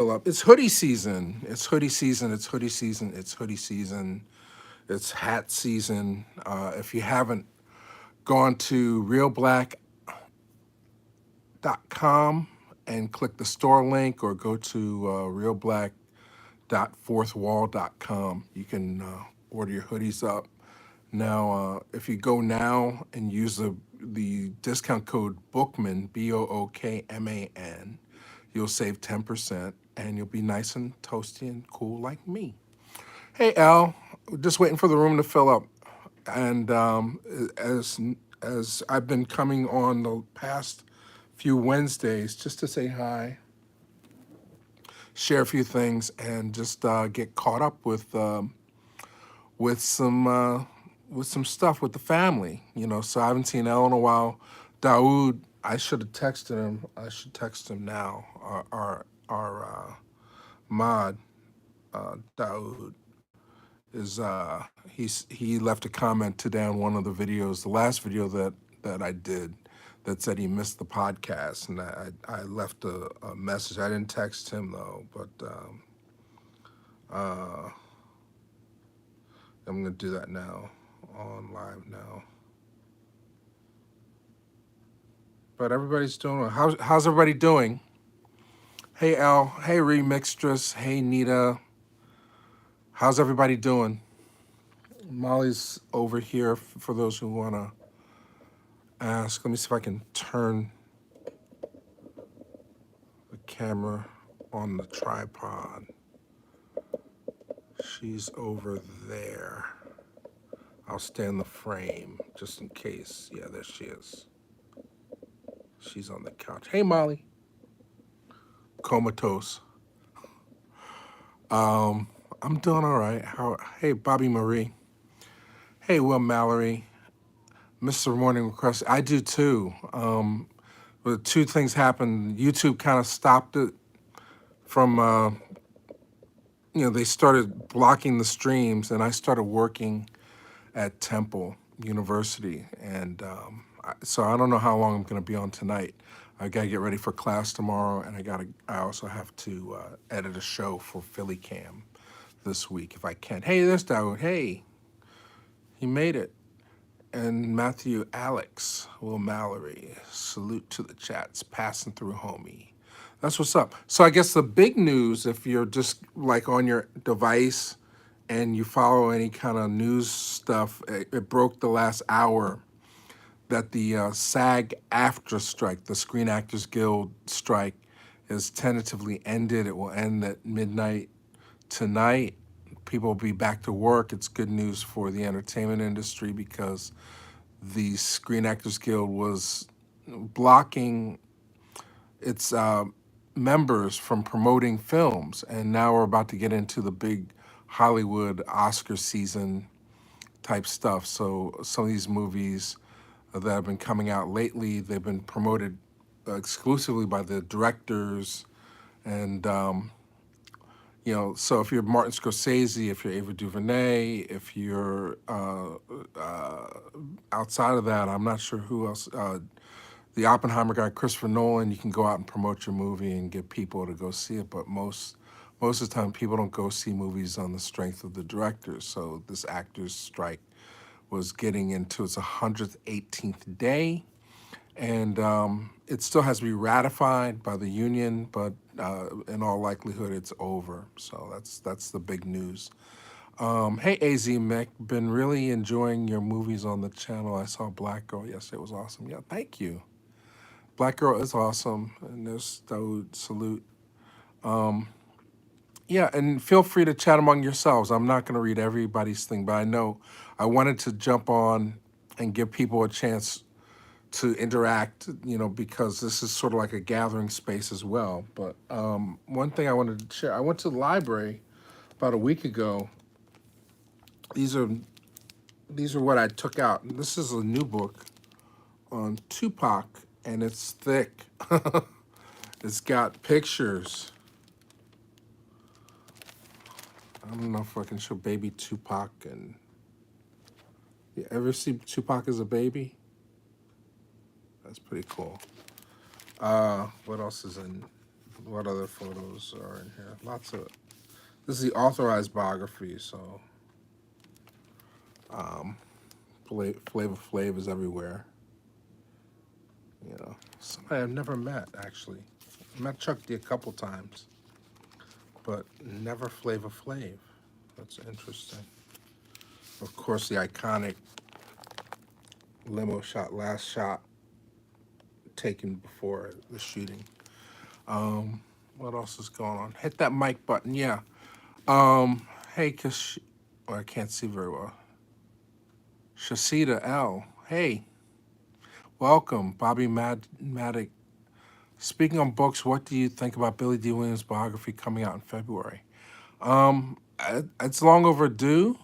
Fill up. It's hoodie season. It's hoodie season. It's hoodie season. It's hoodie season. It's hat season. If you haven't gone to realblack.com and click the store link, or go to realblack.fourthwall.com, you can order your hoodies up. Now, if you go now and use the discount code Bookman, Bookman, you'll save 10% and you'll be nice and toasty and cool like me. Hey, Al, just waiting for the room to fill up. And as I've been coming on the past few Wednesdays just to say hi, share a few things, and just get caught up with some with some stuff with the family. So I haven't seen Elle in a while. Daoud, I should have texted him. I should text him now. Our mod, Daoud, is he left a comment today on one of the videos, the last video that I did, that said he missed the podcast, and I left a message. I didn't text him though, but I'm gonna do that now, on live now. But everybody's doing well. How's everybody doing? Hey Al, hey Remixtress, hey Nita. How's everybody doing? Molly's over here for those who wanna ask. Let me see if I can turn the camera on the tripod. She's over there. I'll stay in the frame just in case. Yeah, there she is. She's on the couch. Hey Molly. Comatose. I'm doing all right. Hey Bobby Marie. Hey Will Mallory. Mr. Morning Request. I do too. But two things happened. YouTube kind of stopped it from they started blocking the streams, and I started working at Temple University, and so I don't know how long I'm going to be on tonight. I got to get ready for class tomorrow, and I also have to edit a show for Philly Cam this week if I can. Hey, there's Dawood. Hey, he made it. And Matthew Alex, Will Mallory, salute to the chats, passing through, homie. That's what's up. So I guess the big news, if you're just like on your device and you follow any kind of news stuff, it broke the last hour that the SAG-AFTRA strike, the Screen Actors Guild strike, is tentatively ended. It will end at midnight tonight. People will be back to work. It's good news for the entertainment industry because the Screen Actors Guild was blocking its members from promoting films, and now we're about to get into the big Hollywood Oscar season type stuff. So some of these movies that have been coming out lately, they've been promoted exclusively by the directors, and so if you're Martin Scorsese, if you're Ava DuVernay, if you're outside of that, I'm not sure who else. The Oppenheimer guy, Christopher Nolan, you can go out and promote your movie and get people to go see it, but most of the time people don't go see movies on the strength of the directors. So this actors strike was getting into its 118th day, and it still has to be ratified by the union, but in all likelihood it's over. So that's the big news. Hey AZ Mick, been really enjoying your movies on the channel. I saw Black Girl yesterday. It was awesome. Yeah, thank you. Black Girl is awesome, and there's Dawood, salute. Yeah, and feel free to chat among yourselves. I'm not going to read everybody's thing, but I know I wanted to jump on and give people a chance to interact, because this is sort of like a gathering space as well. But one thing I wanted to share, I went to the library about a week ago. These are what I took out. This is a new book on Tupac, and it's thick. It's got pictures. I don't know if I can show baby Tupac. And you ever see Tupac as a baby? That's pretty cool. What else is in What other photos are in here? Lots of. This is the authorized biography, so Flavor Flav is everywhere. You know, somebody I've never met actually. I met Chuck D a couple times, but never Flavor Flav. That's interesting. Of course, the iconic limo shot, last shot taken before the shooting. What else is going on? Hit that mic button, yeah. Hey, oh, I can't see very well. Shasita L. Hey, welcome, Bobby Maddock. Speaking on books, what do you think about Billy D. Williams' biography coming out in February? It's long overdue.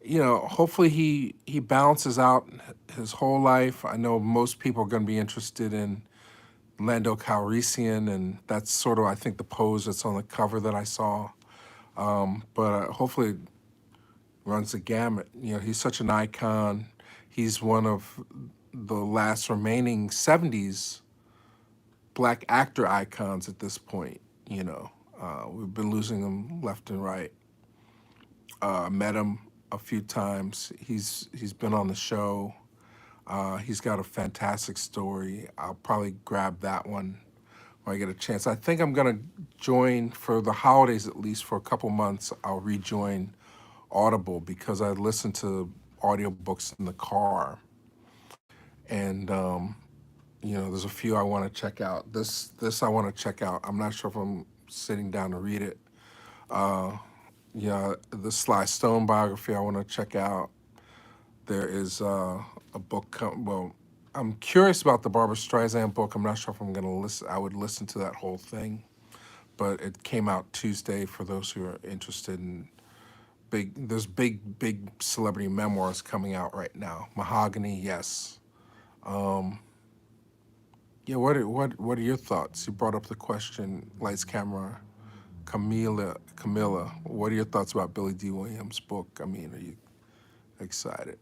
You know, hopefully he balances out his whole life. I know most people are going to be interested in Lando Calrissian, and that's sort of, I think, the pose that's on the cover that I saw. But hopefully it runs the gamut. You know, he's such an icon. He's one of the last remaining 70s black actor icons at this point, you know. We've been losing them left and right. Met him a few times. He's been on the show. He's got a fantastic story. I'll probably grab that one when I get a chance. I think I'm gonna join for the holidays, at least for a couple months. I'll rejoin Audible because I listen to audiobooks in the car, and you know, there's a few I want to check out. This I want to check out. I'm not sure if I'm sitting down to read it. Yeah, the Sly Stone biography I want to check out. There is a book. Well, I'm curious about the Barbra Streisand book. I'm not sure if I'm going to listen. I would listen to that whole thing, but it came out Tuesday for those who are interested in There's big celebrity memoirs coming out right now. Mahogany, yes. Yeah. What are your thoughts? You brought up the question. Lights, camera. Camilla, what are your thoughts about Billy D. Williams' book? I mean, are you excited?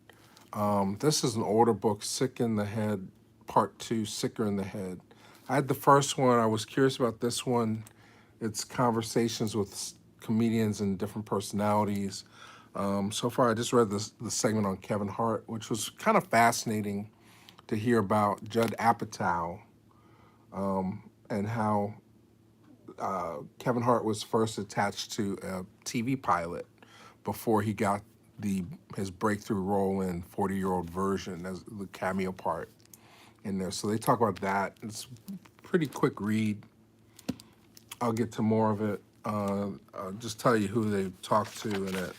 This is an older book, Sick in the Head, Part 2, Sicker in the Head. I had the first one. I was curious about this one. It's conversations with comedians and different personalities. So far, I just read the segment on Kevin Hart, which was kind of fascinating to hear about Judd Apatow and how Kevin Hart was first attached to a TV pilot before he got his breakthrough role in 40-Year-Old Version as the cameo part in there. So they talk about that. It's a pretty quick read. I'll get to more of it. I'll just tell you who they talked to in it.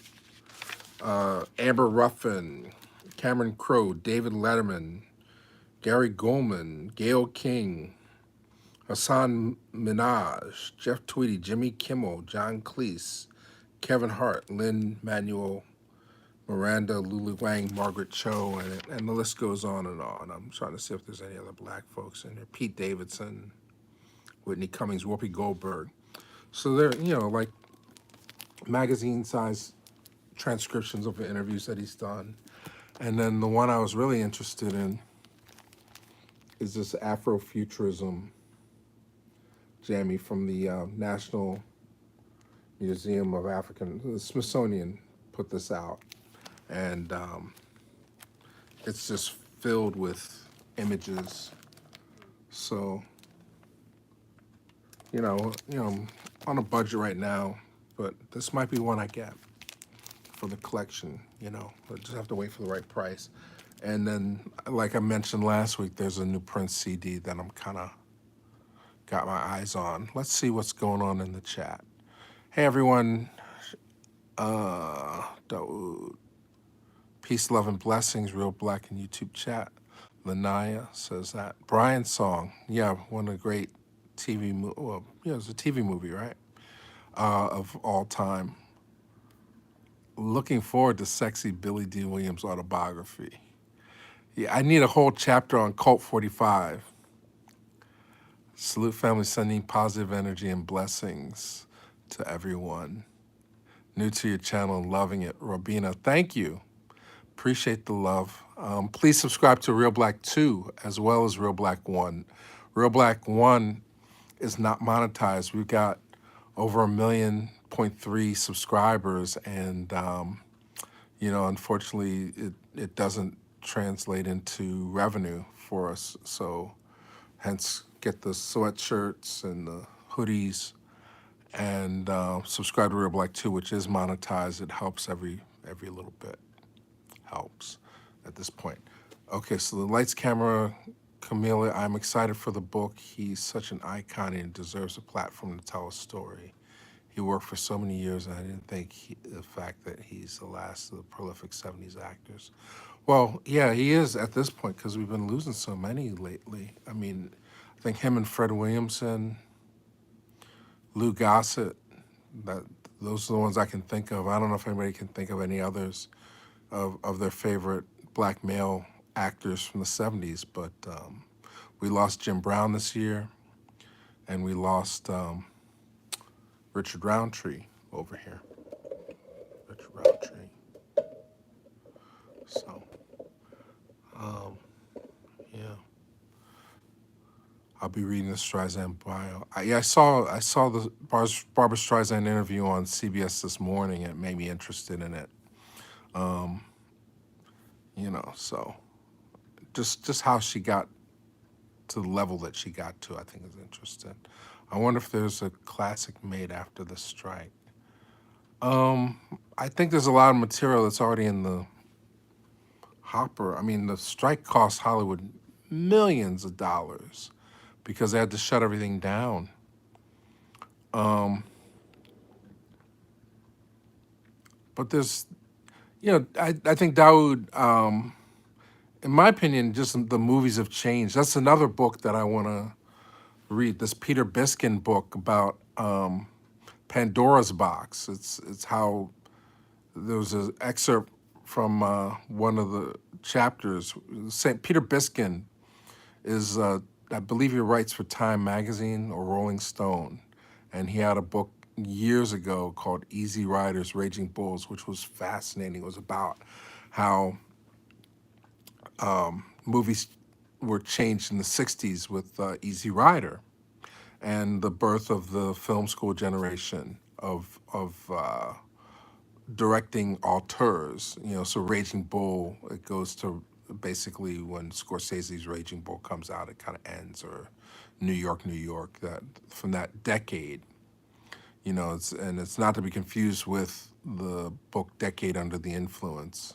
Amber Ruffin, Cameron Crowe, David Letterman, Gary Goldman, Gayle King, Hassan Minaj, Jeff Tweedy, Jimmy Kimmel, John Cleese, Kevin Hart, Lin-Manuel Miranda, Lulu Wang, Margaret Cho, and the list goes on and on. I'm trying to see if there's any other black folks in there. Pete Davidson, Whitney Cummings, Whoopi Goldberg. So they're, you know, like magazine-sized transcriptions of the interviews that he's done. And then the one I was really interested in is this Afrofuturism jammy from the National Museum of the Smithsonian put this out. And it's just filled with images. So, you know, I'm on a budget right now, but this might be one I get for the collection, you know. I just have to wait for the right price. And then, like I mentioned last week, there's a new Prince CD that I'm kind of got my eyes on. Let's see what's going on in the chat. Hey, everyone. Daoud. Peace, love, and blessings. Reelblack in YouTube chat. Lanaya says that. Brian's song. Yeah, one of the great TV movies. Well, yeah, it was a TV movie, right? Of all time. Looking forward to sexy Billy D. Williams autobiography. Yeah, I need a whole chapter on Cult 45. Salute family, sending positive energy and blessings to everyone. New to your channel and loving it. Robina, thank you. Appreciate the love. Please subscribe to Reelblack 2 as well as Reelblack 1. Reelblack 1 is not monetized. We've got over 1.3 million subscribers, and unfortunately, it doesn't translate into revenue for us. So, hence, get the sweatshirts and the hoodies, and subscribe to Reelblack 2, which is monetized. It helps every little bit. Helps at this point. Okay, so the lights, camera, Camilla, I'm excited for the book. He's such an icon and deserves a platform to tell a story. He worked for so many years, and I didn't think the fact that he's the last of the prolific 70s actors. Well, yeah, he is at this point because we've been losing so many lately. I mean, I think him and Fred Williamson, Lou Gossett, that those are the ones I can think of. I don't know if anybody can think of any others of their favorite black male actors from the 70s, but we lost Jim Brown this year, and we lost Richard Roundtree over here. Richard Roundtree. So, yeah. I'll be reading the Streisand bio. I saw the Barbra Streisand interview on CBS this morning. And it made me interested in it. So just how she got to the level that she got to, I think is interesting. I wonder if there's a classic made after the strike. I think there's a lot of material that's already in the hopper. I mean, the strike cost Hollywood millions of dollars because they had to shut everything down. But there's, I think Dawood, in my opinion, just the movies have changed. That's another book that I want to read. This Peter Biskin book about Pandora's box. It's how there was an excerpt from one of the chapters. Peter Biskin is, I believe he writes for Time Magazine or Rolling Stone, and he had a book years ago called Easy Riders, Raging Bulls, which was fascinating. It was about how movies were changed in the 60s with Easy Rider and the birth of the film school generation of directing auteurs. So Raging Bull, it goes to basically when Scorsese's Raging Bull comes out, it kind of ends, or New York, that from that decade. It's not to be confused with the book Decade Under the Influence.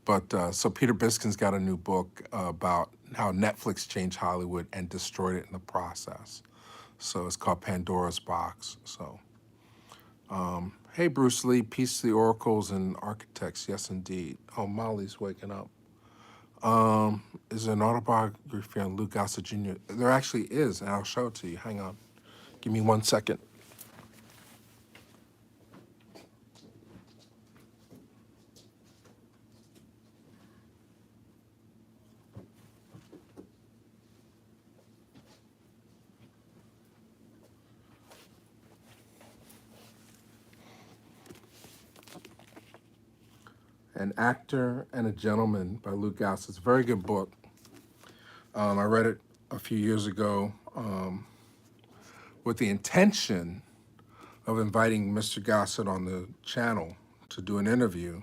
But so Peter Biskin's got a new book about how Netflix changed Hollywood and destroyed it in the process. So it's called Pandora's Box. So, hey, Bruce Lee, Peace to the Oracles and Architects. Yes, indeed. Oh, Molly's waking up. Is there an autobiography on Lou Gossett Jr.? There actually is, and I'll show it to you. Hang on. Give me 1 second. An Actor and a Gentleman by Lou Gossett. It's a very good book. I read it a few years ago with the intention of inviting Mr. Gossett on the channel to do an interview.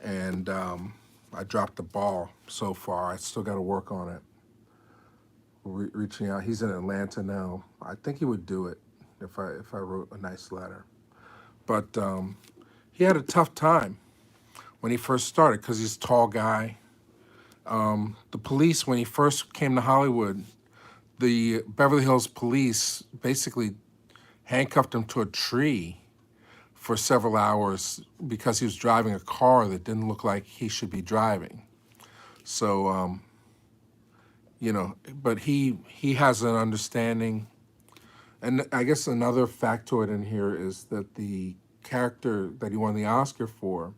And I dropped the ball so far. I still got to work on it. Reaching out. He's in Atlanta now. I think he would do it if I wrote a nice letter. But he had a tough time when he first started because he's a tall guy. The police, when he first came to Hollywood, the Beverly Hills police basically handcuffed him to a tree for several hours because he was driving a car that didn't look like he should be driving. So, but he has an understanding. And I guess another factoid in here is that the character that he won the Oscar for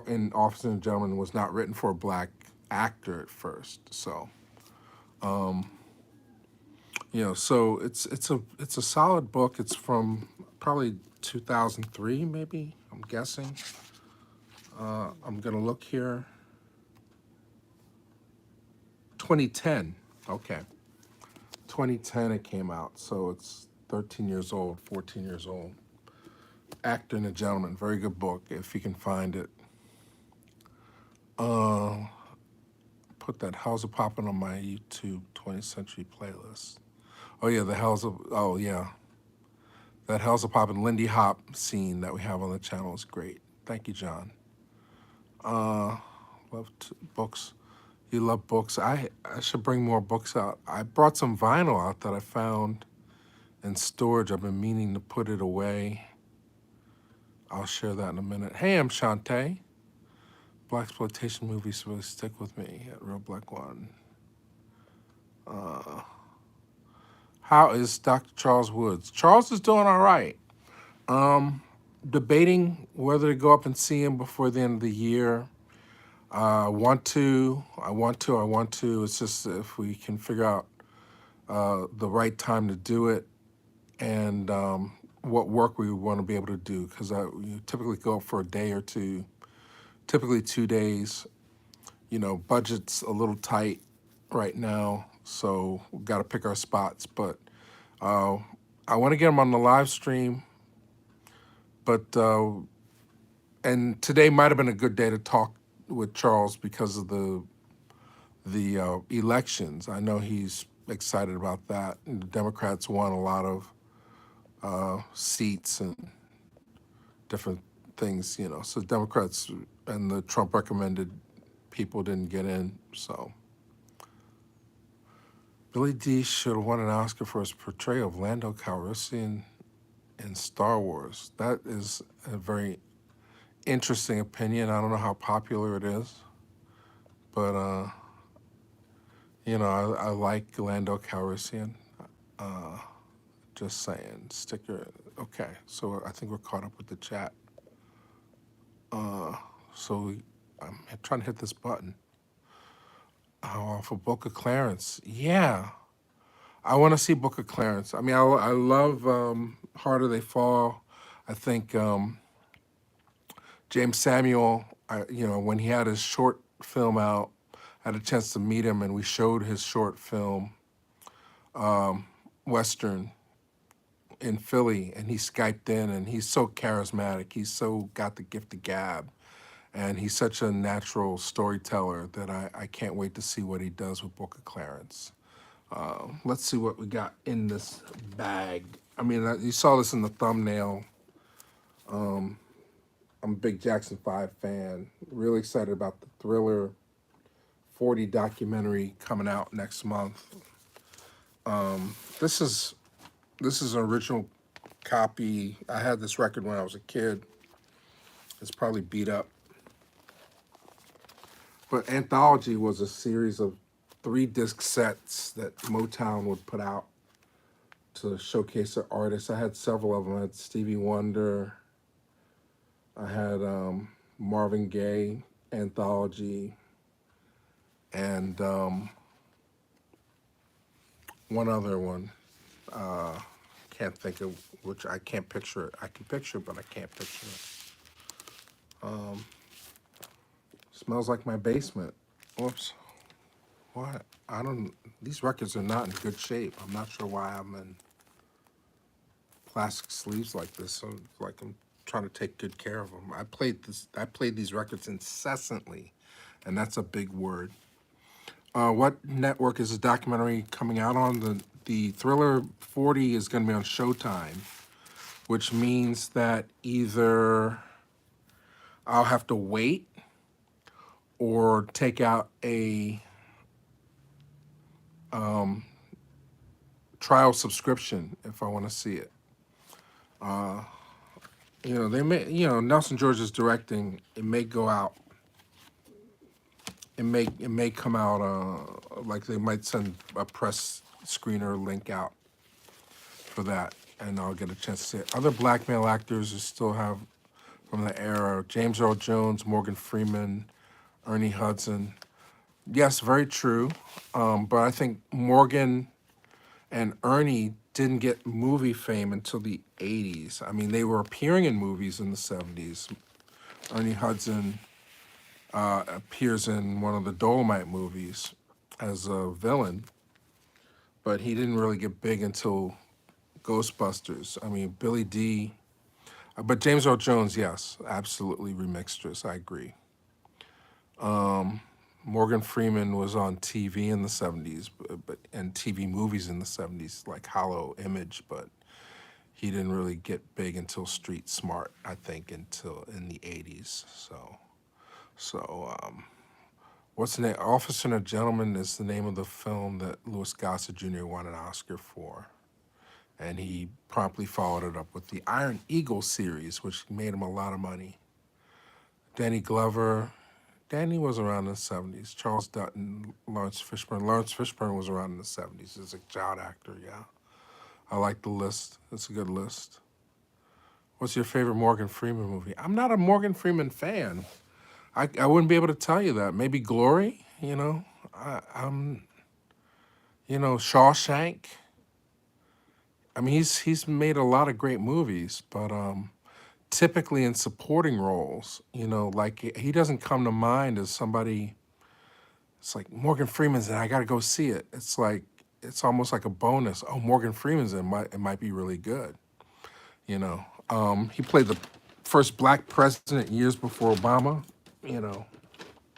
in Officer and Gentleman was not written for a black actor at first. So, so it's a solid book. It's from probably 2003, maybe, I'm guessing. I'm gonna look here. 2010, okay. 2010 it came out, so it's 13 years old, 14 years old. Actor and a Gentleman, very good book if you can find it. Put that How's It Poppin' on my YouTube 20th Century playlist. Oh yeah, that How's It Poppin' Lindy Hop scene that we have on the channel is great. Thank you, John. Books. You love books. I should bring more books out. I brought some vinyl out that I found in storage. I've been meaning to put it away. I'll share that in a minute. Hey, I'm Shantae. Blaxploitation movies really stick with me at Reelblack One. How is Dr. Charles Woods? Charles is doing all right. Debating whether to go up and see him before the end of the year. I want to. It's just if we can figure out the right time to do it and what work we want to be able to do, because we typically go up for a day or two, typically 2 days. You know, budget's a little tight right now, so we've got to pick our spots. But I want to get him on the live stream, but and today might have been a good day to talk with Charles because of the elections. I know he's excited about that. And the Democrats won a lot of seats and different things, you know. So Democrats and the Trump recommended people didn't get in. So Billy D should have won an Oscar for his portrayal of Lando Calrissian in Star Wars. That is a very interesting opinion. I don't know how popular it is, but you know, I like Lando Calrissian. Just saying. Sticker. Okay, so I think we're caught up with the chat. So I'm trying to hit this button. For Book of Clarence. Yeah, I want to see Book of Clarence. I mean, I love Harder They Fall. I think James Samuel, you know, when he had his short film out, I had a chance to meet him, and we showed his short film, Western, in Philly, and he Skyped in, and he's so charismatic. He's so got the gift of gab, and he's such a natural storyteller that I can't wait to see what he does with Book of Clarence. Let's see what we got in this bag. I mean, you saw this in the thumbnail. I'm a big Jackson 5 fan. Really excited about the Thriller 40 documentary coming out next month. This is an original copy. I had this record when I was a kid. It's probably beat up. But Anthology was a series of 3-disc sets that Motown would put out to showcase their artists. I had several of them. I had Stevie Wonder. I had Marvin Gaye Anthology. And one other one. Can't think of which. I can't picture it. I can picture it, but I can't picture it. Smells like my basement. Whoops. What? These records are not in good shape. I'm not sure why I'm in plastic sleeves like this. So like I'm trying to take good care of them. I played these records incessantly, and that's a big word. What network is the documentary coming out on? The Thriller 40 is going to be on Showtime, which means that either I'll have to wait or take out a trial subscription if I want to see it. You know, they may. You know, Nelson George is directing. It may go out. It may come out. Like they might send a press screener link out for that, and I'll get a chance to see it. Other black male actors who still have from the era: James Earl Jones, Morgan Freeman, Ernie Hudson. Yes, very true. But I think Morgan and Ernie didn't get movie fame until the 80s. I mean, they were appearing in movies in the 70s. Ernie Hudson appears in one of the Dolomite movies as a villain. but he didn't really get big until Ghostbusters. I mean, Billy D. But James Earl Jones, yes, absolutely remixtress. I agree. Morgan Freeman was on TV in the '70s, but and TV movies in the '70s, like Hollow Image, but he didn't really get big until Street Smart, I think, until in the '80s. So, what's the name? Officer and a Gentleman is the name of the film that Louis Gossett Jr. won an Oscar for. And he promptly followed it up with the Iron Eagle series, which made him a lot of money. Danny Glover. Danny was around in the '70s. Charles Dutton, Lawrence Fishburne. Lawrence Fishburne was around in the '70s as a child actor, yeah. I like the list. It's a good list. What's your favorite Morgan Freeman movie? I'm not a Morgan Freeman fan. I wouldn't be able to tell you that. Maybe Glory, you know? Shawshank. I mean, he's made a lot of great movies, but typically in supporting roles, like he doesn't come to mind as somebody. It's like Morgan Freeman's in. I got to go see it. It's almost like a bonus. Oh, Morgan Freeman's in. It might be really good. He played the first black president years before Obama.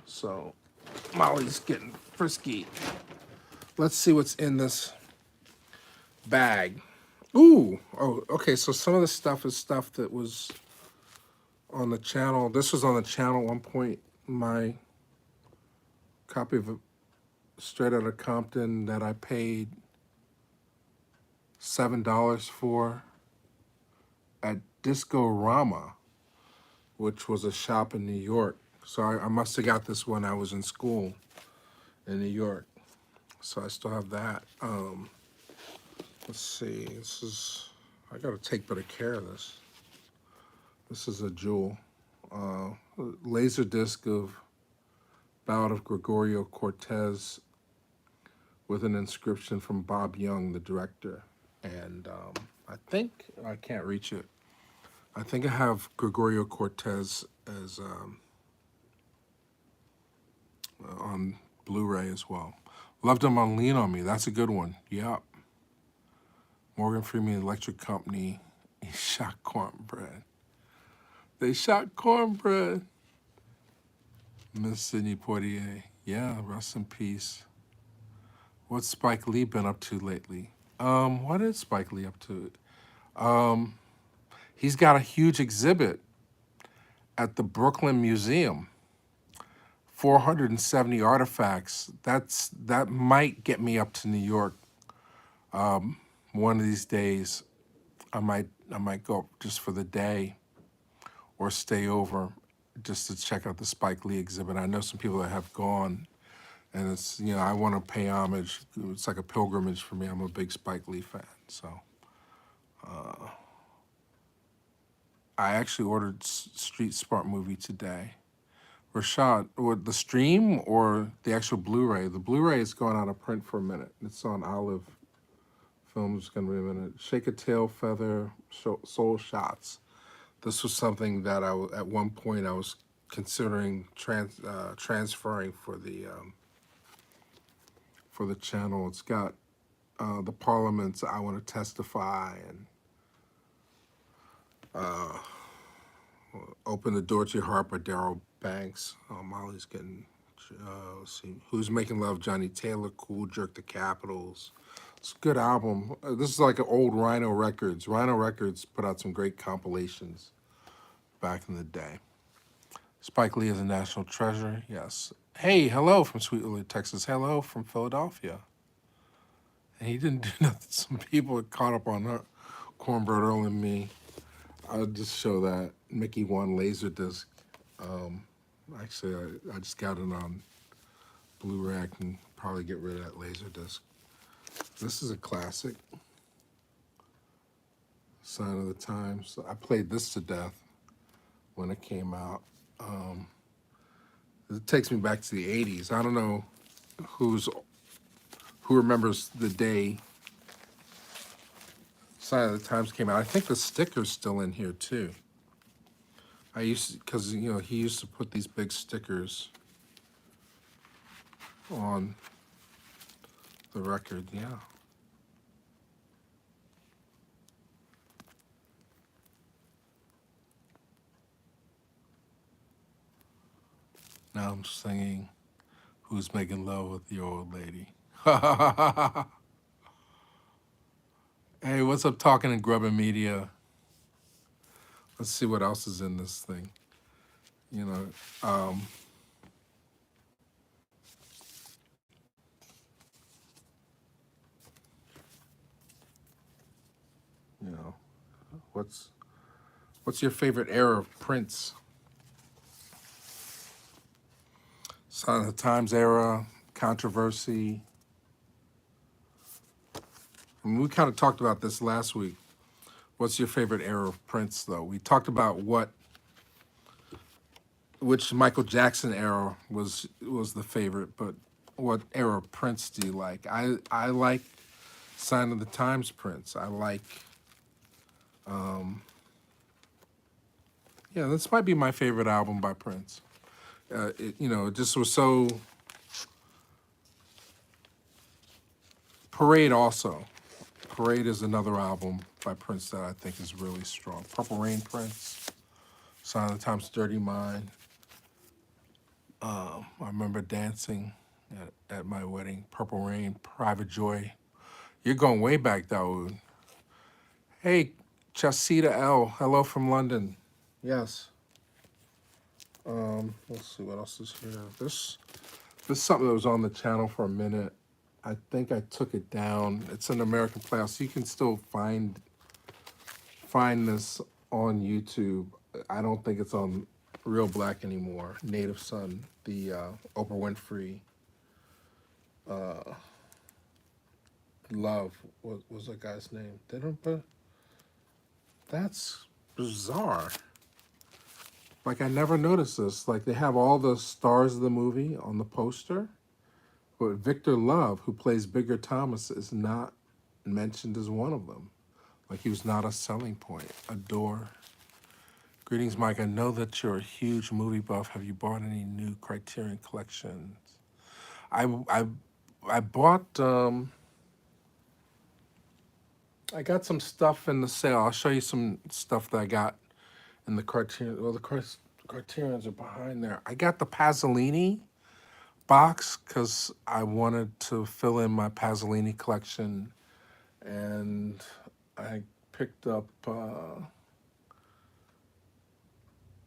So Molly's getting frisky. Let's see what's in this bag. Ooh, oh, okay. So some of the stuff is stuff that was on the channel. This was on the channel at one point. My copy of Straight Outta Compton that I paid $7 for at Disco-Rama, which was a shop in New York. So I must have got this when I was in school in New York. So I still have that. Let's see. I gotta take better care of this. This is a jewel. Laser disc of Ballad of Gregorio Cortez with an inscription from Bob Young, the director. And I can't reach it. I think I have Gregorio Cortez as on Blu-ray as well. Loved Him on Lean on Me. That's a good one. Yep. Morgan Freeman Electric Company. He shot cornbread. They shot cornbread. Miss Sidney Poitier. Yeah, rest in peace. What's Spike Lee been up to lately? What is Spike Lee up to? He's got a huge exhibit at the Brooklyn Museum. 470 artifacts. That might get me up to New York. One of these days, I might go up just for the day, or stay over, just to check out the Spike Lee exhibit. I know some people that have gone, and it's I want to pay homage. It's like a pilgrimage for me. I'm a big Spike Lee fan, so. I actually ordered Street Smart movie today. Rashad, or the stream or the actual Blu-ray? The Blu-ray is going out of print for a minute. It's on Olive Films. Going to be a minute. Shake a Tail Feather, Soul Shots. This was something that at one point I was considering transferring for the channel. It's got the Parliaments, I Want to Testify, and Open the Door to Your Heart by Daryl Banks. Molly's getting, let's see, Who's Making Love, Johnny Taylor, Cool Jerk, The Capitals. It's a good album. This is like an old Rhino Records. Rhino Records put out some great compilations back in the day. Spike Lee is a national treasure, yes. Hey, hello from Sweetwater, Texas. Hello from Philadelphia. And he didn't do nothing. Some people are caught up on her cornbread earlier than me. I'll just show that. Mickey One Laserdisc. Actually, I just got it on Blu-ray. I can probably get rid of that Laserdisc. This is a classic. Sign of the Times. I played this to death when it came out. It takes me back to the 80s. I don't know who remembers the day Sign of the Times came out. I think the sticker's still in here too. Because he used to put these big stickers on the record. Yeah, Now I'm singing Who's Making Love with Your Old Lady. Hey, what's up, Talking and Grubbing Media? Let's see what else is in this thing. You know, you know, what's your favorite era of Prince? Sign of the Times era, controversy. I mean, we kind of talked about this last week. What's your favorite era of Prince, though? We talked about which Michael Jackson era was the favorite, but what era of Prince do you like? I like Sign of the Times Prince. I like, yeah, this might be my favorite album by Prince. It just was so. Parade also. Parade is another album by Prince that I think is really strong. Purple Rain Prince, Sign of the Times, Dirty Mind. I remember dancing at my wedding. Purple Rain, Private Joy. You're going way back, Dawood. Hey, Chasita L. Hello from London. Yes. Let's see what else is here. This is something that was on the channel for a minute. I think I took it down. It's an American Playhouse. You can still find this on YouTube. I don't think it's on Reelblack anymore. Native Son, the Oprah Winfrey Love. What was that guy's name? That's bizarre. Like, I never noticed this. Like, they have all the stars of the movie on the poster, but Victor Love, who plays Bigger Thomas, is not mentioned as one of them. Like, he was not a selling point. Adore. Greetings, Mike. I know that you're a huge movie buff. Have you bought any new Criterion collections? I bought, I got some stuff in the sale. I'll show you some stuff that I got in the Criterion. Well, the Criterions are behind there. I got the Pasolini box because I wanted to fill in my Pasolini collection, and I picked up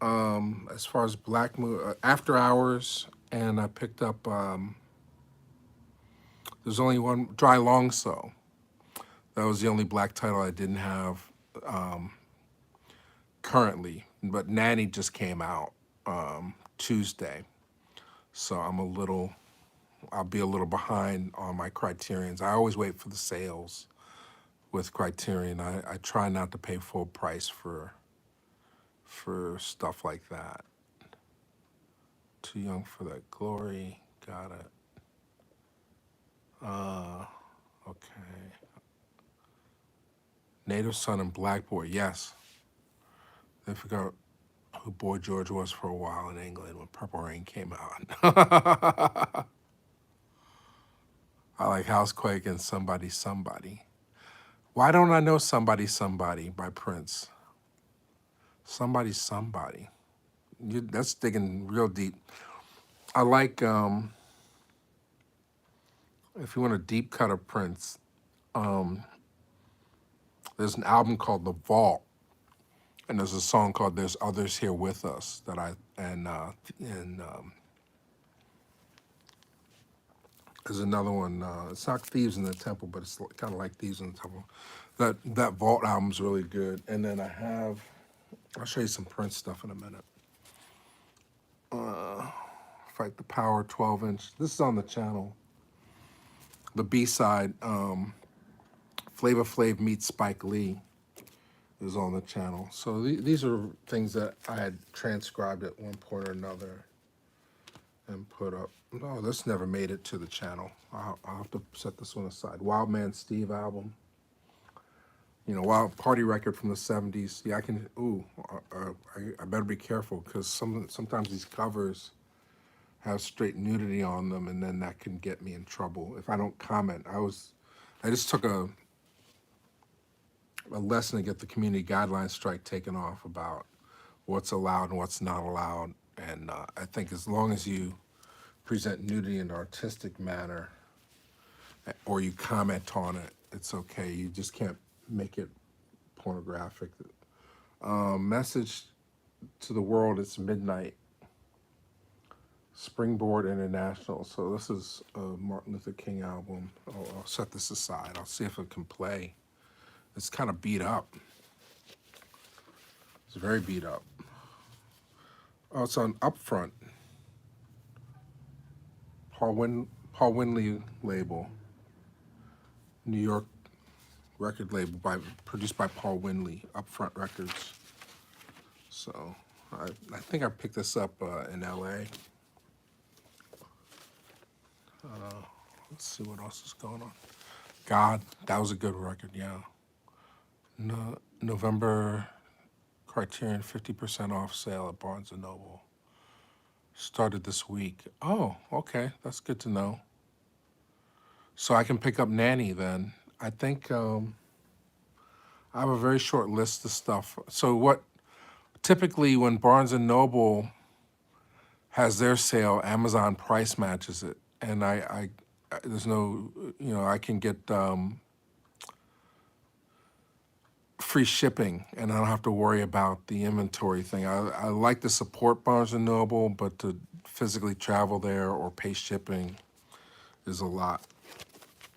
as far as Black After Hours, and I picked up there's only one, Dry Long So. That was the only black title I didn't have currently, but Nanny just came out Tuesday, so I'll be a little behind on my Criterions. I always wait for the sales with Criterion. I try not to pay full price for stuff like that. Too Young for That Glory. Got it. Okay. Native Son and Black Boy. Yes. They forgot who Boy George was for a while in England when Purple Rain came out. I like Housequake and Somebody Somebody. Why don't I know Somebody Somebody by Prince? Somebody Somebody. That's digging real deep. I like, if you want a deep cut of Prince, there's an album called The Vault, and there's a song called There's Others Here With Us that there's another one, it's not Thieves in the Temple, but it's kind of like Thieves in the Temple. That Vault album's really good. And then I'll show you some Prince stuff in a minute. Fight the Power 12-inch. This is on the channel. The B-side, Flavor Flav meets Spike Lee, is on the channel. So these are things that I had transcribed at one point or another and put up. No, this never made it to the channel. I'll have to set this one aside. Wild Man Steve album. Wild Party record from the 70s. Yeah, I can, I better be careful because sometimes these covers have straight nudity on them, and then that can get me in trouble if I don't comment. I just took a lesson to get the community guidelines strike taken off about what's allowed and what's not allowed And I think as long as you present nudity in an artistic manner or you comment on it, it's okay. You just can't make it pornographic. Message to the world, it's midnight. Springboard International. So this is a Martin Luther King album. I'll set this aside. I'll see if it can play. It's kind of beat up. It's very beat up. Oh, it's on Upfront. Paul Winley label. New York record label produced by Paul Winley, Upfront Records. So I think I picked this up in LA. Let's see what else is going on. God, that was a good record, yeah. No, November Criterion 50% off sale at Barnes & Noble. Started this week. Oh, okay, that's good to know. So I can pick up Nanny then. I think I have a very short list of stuff. So typically when Barnes & Noble has their sale, Amazon price matches it. And I there's no, I can get free shipping and I don't have to worry about the inventory thing. I like to support Barnes & Noble, but to physically travel there or pay shipping is a lot.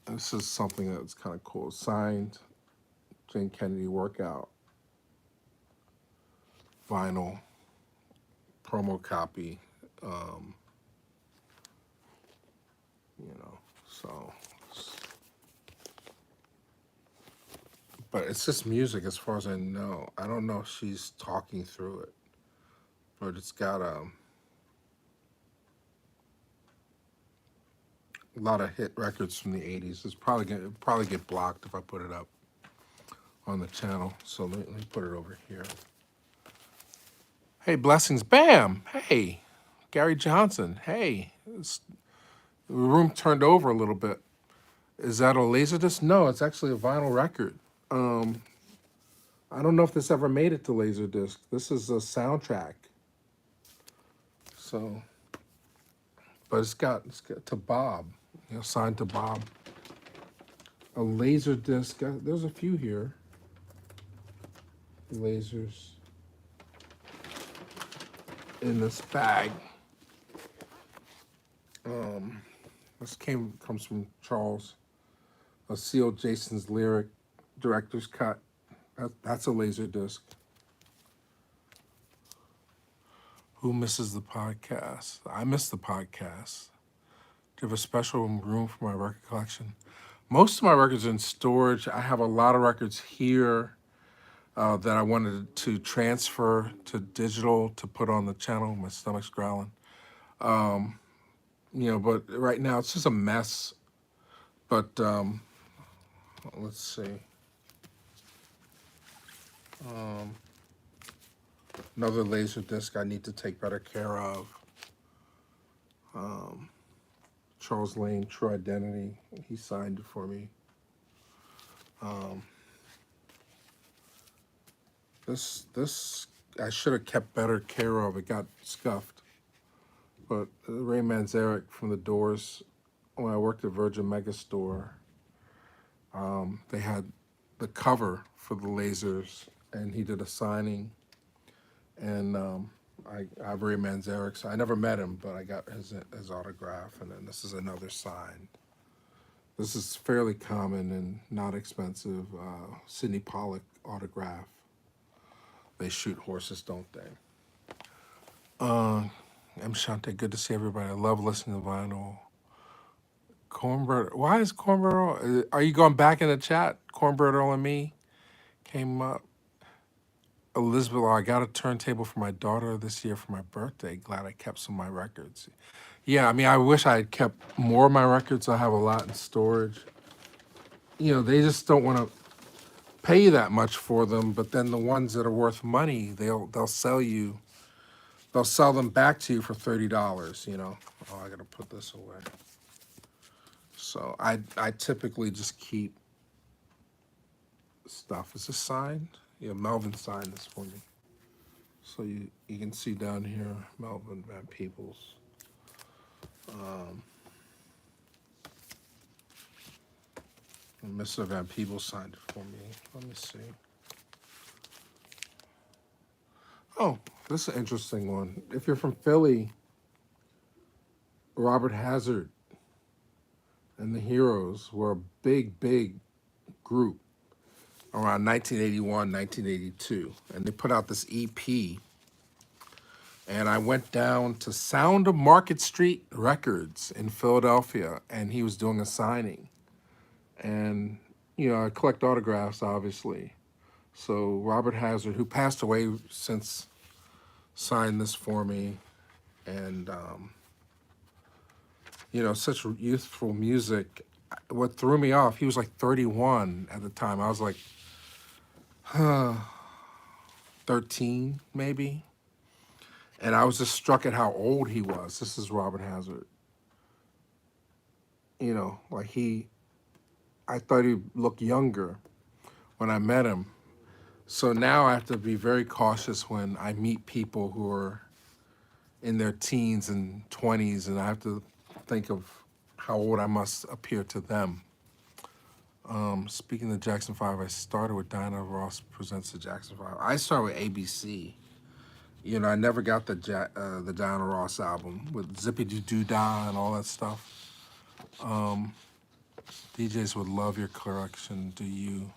This is something that's kind of cool. Signed, Jane Kennedy Workout, vinyl, promo copy, so. But it's just music as far as I know. I don't know if she's talking through it, but it's got a lot of hit records from the 80s. It's probably get blocked if I put it up on the channel. So let me put it over here. Hey, blessings, bam! Hey, Gary Johnson, hey. The room turned over a little bit. Is that a Laserdisc? No, it's actually a vinyl record. I don't know if this ever made it to Laserdisc. This is a soundtrack. So, but it's got to Bob, signed to Bob. A Laserdisc. There's a few here. Lasers in this bag. This comes from Charles. A sealed Jason's Lyric director's cut. That's a Laserdisc. Who misses the podcast? I miss the podcast. Do you have a special room for my record collection? Most of my records are in storage. I have a lot of records here that I wanted to transfer to digital to put on the channel. My stomach's growling. But right now it's just a mess. But let's see. Another Laserdisc I need to take better care of. Charles Lane, True Identity. He signed it for me. This I should have kept better care of. It got scuffed. But Ray Manzarek from The Doors, when I worked at Virgin Megastore, they had the cover for the Lasers, and he did a signing. And I have Ray Manzarek. So I never met him, but I got his autograph. And then this is another signed. This is fairly common and not expensive. Sidney Pollack autograph. They shoot horses, don't they? M. Shante, good to see everybody. I love listening to vinyl. Cornbread, why is Cornbread Earl? Are you going back in the chat? Cornbread Earl and me came up. Elizabeth, I got a turntable for my daughter this year for my birthday. Glad I kept some of my records. Yeah, I mean, I wish I had kept more of my records. I have a lot in storage. They just don't want to pay you that much for them, but then the ones that are worth money, they'll sell you. They'll sell them back to you for $30, Oh, I got to put this away. So I typically just keep stuff. Is this signed? Yeah, Melvin signed this for me. So you can see down here Melvin Van Peebles. And Mr. Van Peebles signed it for me. Let me see. Oh, this is an interesting one. If you're from Philly, Robert Hazard and the Heroes were a big group around 1981, 1982. And they put out this EP. And I went down to Sound of Market Street Records in Philadelphia, and he was doing a signing. And, I collect autographs, obviously. So Robert Hazard, who passed away since, signed this for me. And, such youthful music. What threw me off, he was like 31 at the time. I was like 13, maybe. And I was just struck at how old he was. This is Robert Hazard. I thought he looked younger when I met him. So now I have to be very cautious when I meet people who are in their teens and 20s, and I have to think of how old I must appear to them. Speaking of Jackson 5, I started with Diana Ross Presents the Jackson 5. I started with ABC. I never got the Diana Ross album with Zippy Doo Doo Dah and all that stuff. DJs would love your collection. Do you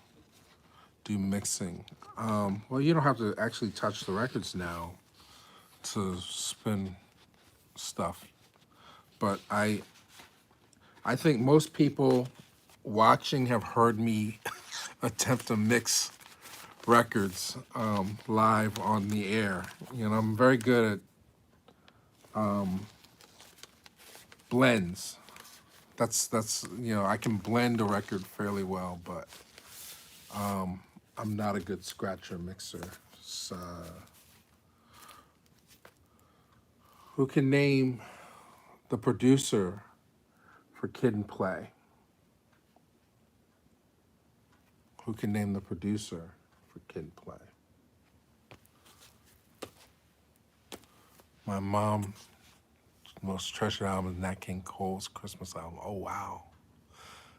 do mixing? Well, you don't have to actually touch the records now to spin stuff. But I think most people watching have heard me attempt to mix records live on the air. I'm very good at blends. That's I can blend a record fairly well, but I'm not a good scratcher mixer. So, who can name the producer for Kid and Play? Who can name the producer for Kid and Play? My mom's most treasured album is Nat King Cole's Christmas album. Oh, wow.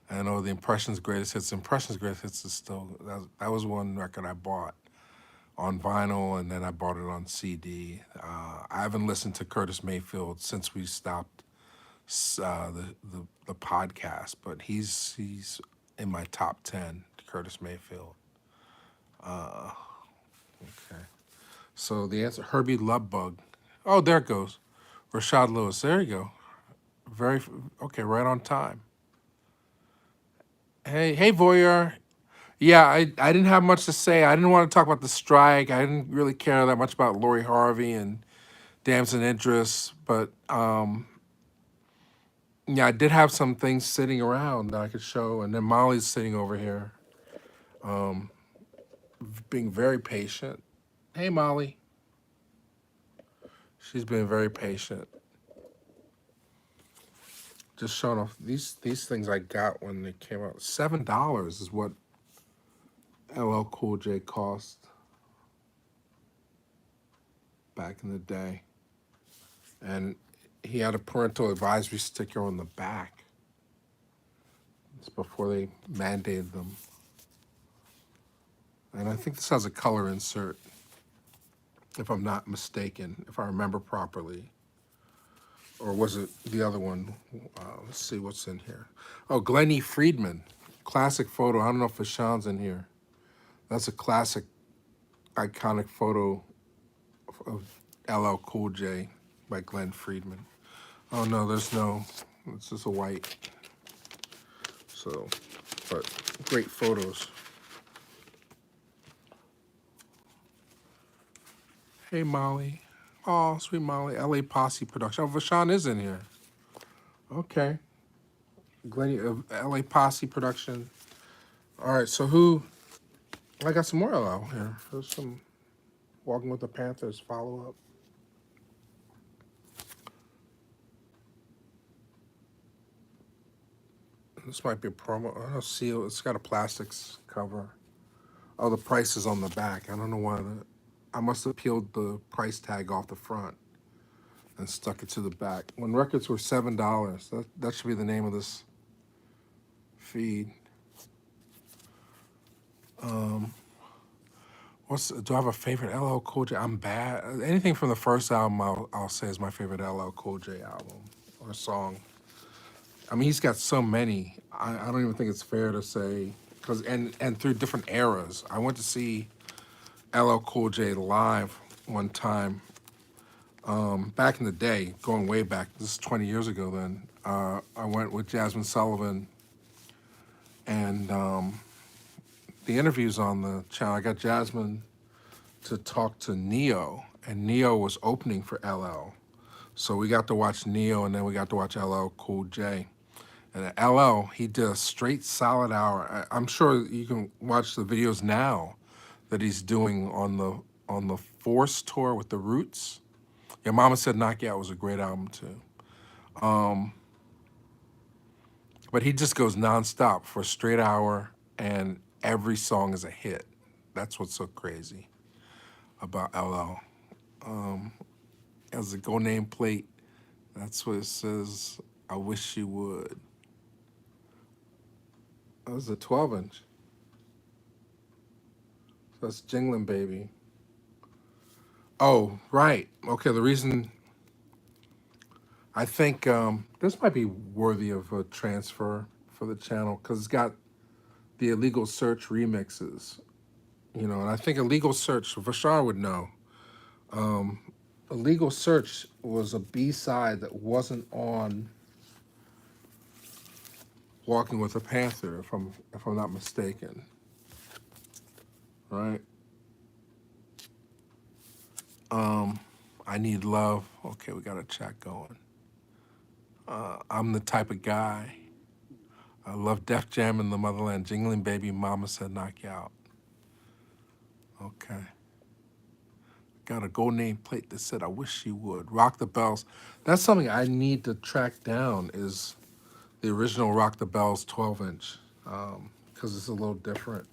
I know the Impressions Greatest Hits. Impressions Greatest Hits is still, that was one record I bought on vinyl, and then I bought it on CD. I haven't listened to Curtis Mayfield since we stopped the podcast, but he's in my top 10, Curtis Mayfield. Okay. So the answer, Herbie Lovebug. Oh, there it goes. Rashad Lewis. There you go. Okay, right on time. Hey, Voyeur. Yeah, I didn't have much to say. I didn't want to talk about the strike. I didn't really care that much about Lori Harvey and Damson Idris, but yeah, I did have some things sitting around that I could show, and then Molly's sitting over here, being very patient. Hey, Molly. She's been very patient. Just showing off these things I got when they came out. $7 is what LL Cool J cost back in the day. And he had a parental advisory sticker on the back. It's before they mandated them. And I think this has a color insert, if I'm not mistaken, if I remember properly. Or was it the other one? Let's see what's in here. Oh, Glennie Friedman, classic photo. I don't know if Fashawn's in here. That's a classic, iconic photo of LL Cool J by Glenn Friedman. Oh no, there's no, it's just a white. So, but great photos. Hey, Molly. Oh, sweet Molly. LA Posse production. Oh, Vashawn is in here. Okay. Glennie of LA Posse production. All right, so I got some more LL here. There's some Walking with the Panthers follow up. This might be a promo. I don't see. It's got a plastics cover. Oh, the price is on the back. I don't know why that. I must have peeled the price tag off the front and stuck it to the back. When records were $7, that should be the name of this feed. Do I have a favorite LL Cool J? I'm bad. Anything from the first album, I'll say is my favorite LL Cool J album or song. I mean, he's got so many. I don't even think it's fair to say and through different eras. I went to see LL Cool J live one time back in the day, going way back. This is 20 years ago. Then I went with Jasmine Sullivan, and the interviews on the channel. I got Jasmine to talk to Neo, and Neo was opening for LL. So we got to watch Neo, and then we got to watch LL Cool J. And at LL, he did a straight solid hour. I'm sure you can watch the videos now that he's doing on the Force tour with the Roots. Your Mama Said Knockout was a great album too. But he just goes nonstop for a straight hour, and every song is a hit. That's what's so crazy about LL. As a Go Name plate, that's what it says. I wish you would. That was a 12-inch. So that's Jingling Baby. Oh, right. Okay, the reason I think this might be worthy of a transfer for the channel because it's got the Illegal Search remixes, and I think Illegal Search, Vashar would know. Illegal Search was a B-side that wasn't on Walking with a Panther, if I'm not mistaken, right? I Need Love. Okay, we got a chat going. I'm the Type of Guy. I love Def Jam in the Motherland. Jingling Baby, Mama Said Knock You Out. Okay. Got a gold name plate that said, I wish you would. Rock the Bells. That's something I need to track down is the original Rock the Bells 12-inch because it's a little different.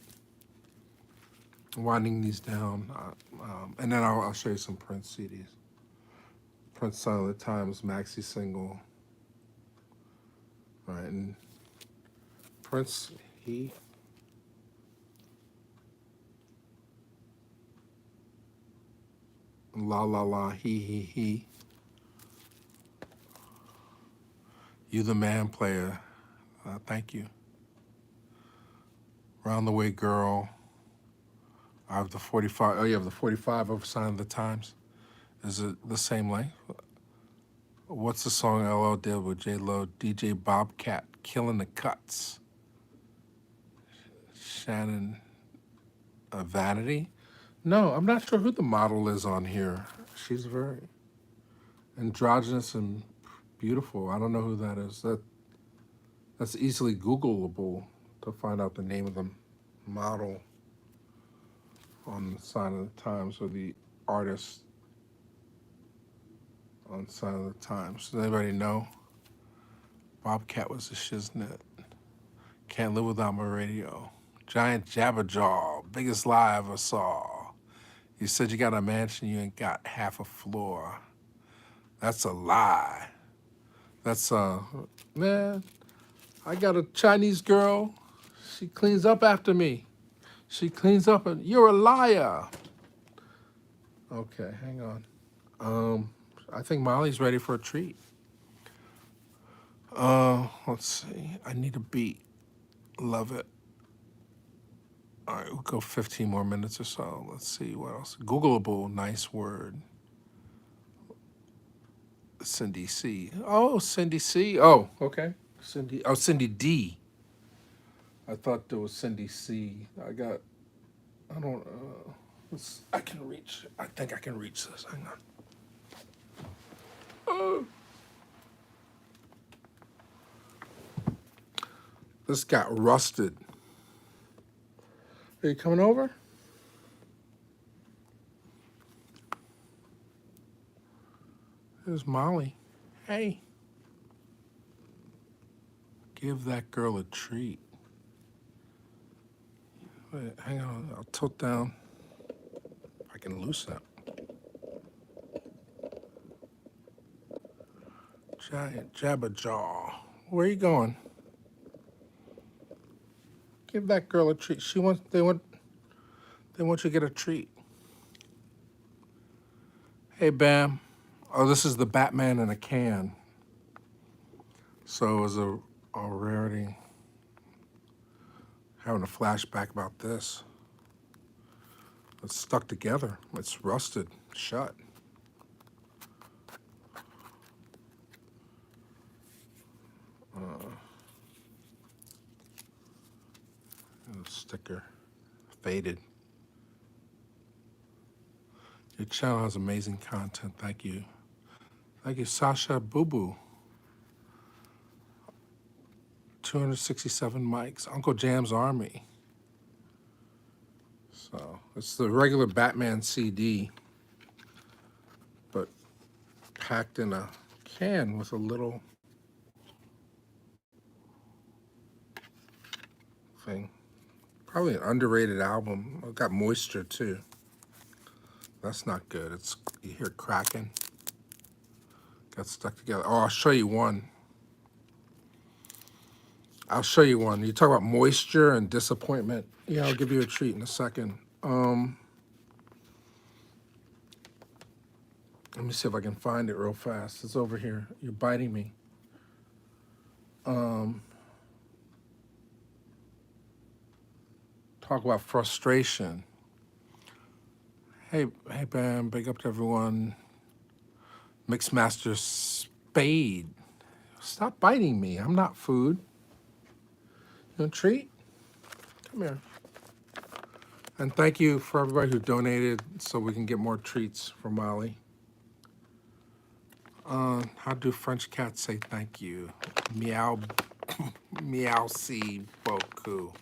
I'm winding these down. And then I'll show you some Prince CDs. Prince Sign of the Times maxi single. All right, and Prince, La La La, he. You the Man Player. Thank you. Round the Way Girl. I have the 45. Oh, you have the 45 of Sign of the Times. Is it the same length? What's the song LL did with J-Lo? DJ Bobcat, Killing the Cuts. Shannon Vanity? No, I'm not sure who the model is on here. She's very androgynous and beautiful. I don't know who that is. That's easily Googleable to find out the name of the model on the Sign of the Times or the artist on Sign of the Times. Does anybody know? Bobcat was a shiznit. Can't Live Without My Radio. Giant Jabberjaw, biggest lie I ever saw. You said you got a mansion, you ain't got half a floor. That's a lie. That's man, I got a Chinese girl. She cleans up after me. She cleans up and you're a liar. Okay, hang on. I think Molly's ready for a treat. Let's see. I need a beat. Love it. All right, we'll go 15 more minutes or so. Let's see what else. Googleable, nice word. Cindy C. Oh, Cindy C. Oh, okay. Cindy D. I thought there was Cindy C. I think I can reach this. Hang on. This got rusted. Are you coming over? There's Molly. Hey. Give that girl a treat. Wait, hang on. I'll tilt down. I can loosen it. Giant Jabberjaw. Where are you going? Give that girl a treat. They want you to get a treat. Hey, Bam. Oh, this is the Batman in a can. So it was a rarity. Having a flashback about this. It's stuck together. It's rusted shut. The sticker faded. Your channel has amazing content. Thank you. Thank you, Sasha Boo Boo. 267 mics. Uncle Jam's Army. So it's the regular Batman CD, but packed in a can with a little thing. Probably an underrated album. It got moisture too. That's not good. You hear it cracking. Got stuck together. Oh, I'll show you one. You talk about moisture and disappointment. Yeah, I'll give you a treat in a second. Let me see if I can find it real fast. It's over here. You're biting me. Talk about frustration. Hey, Bam, big up to everyone. Mixmaster Spade. Stop biting me. I'm not food. You want a treat? Come here. And thank you for everybody who donated so we can get more treats for Molly. How do French cats say thank you? Meow, meow, see, beaucoup.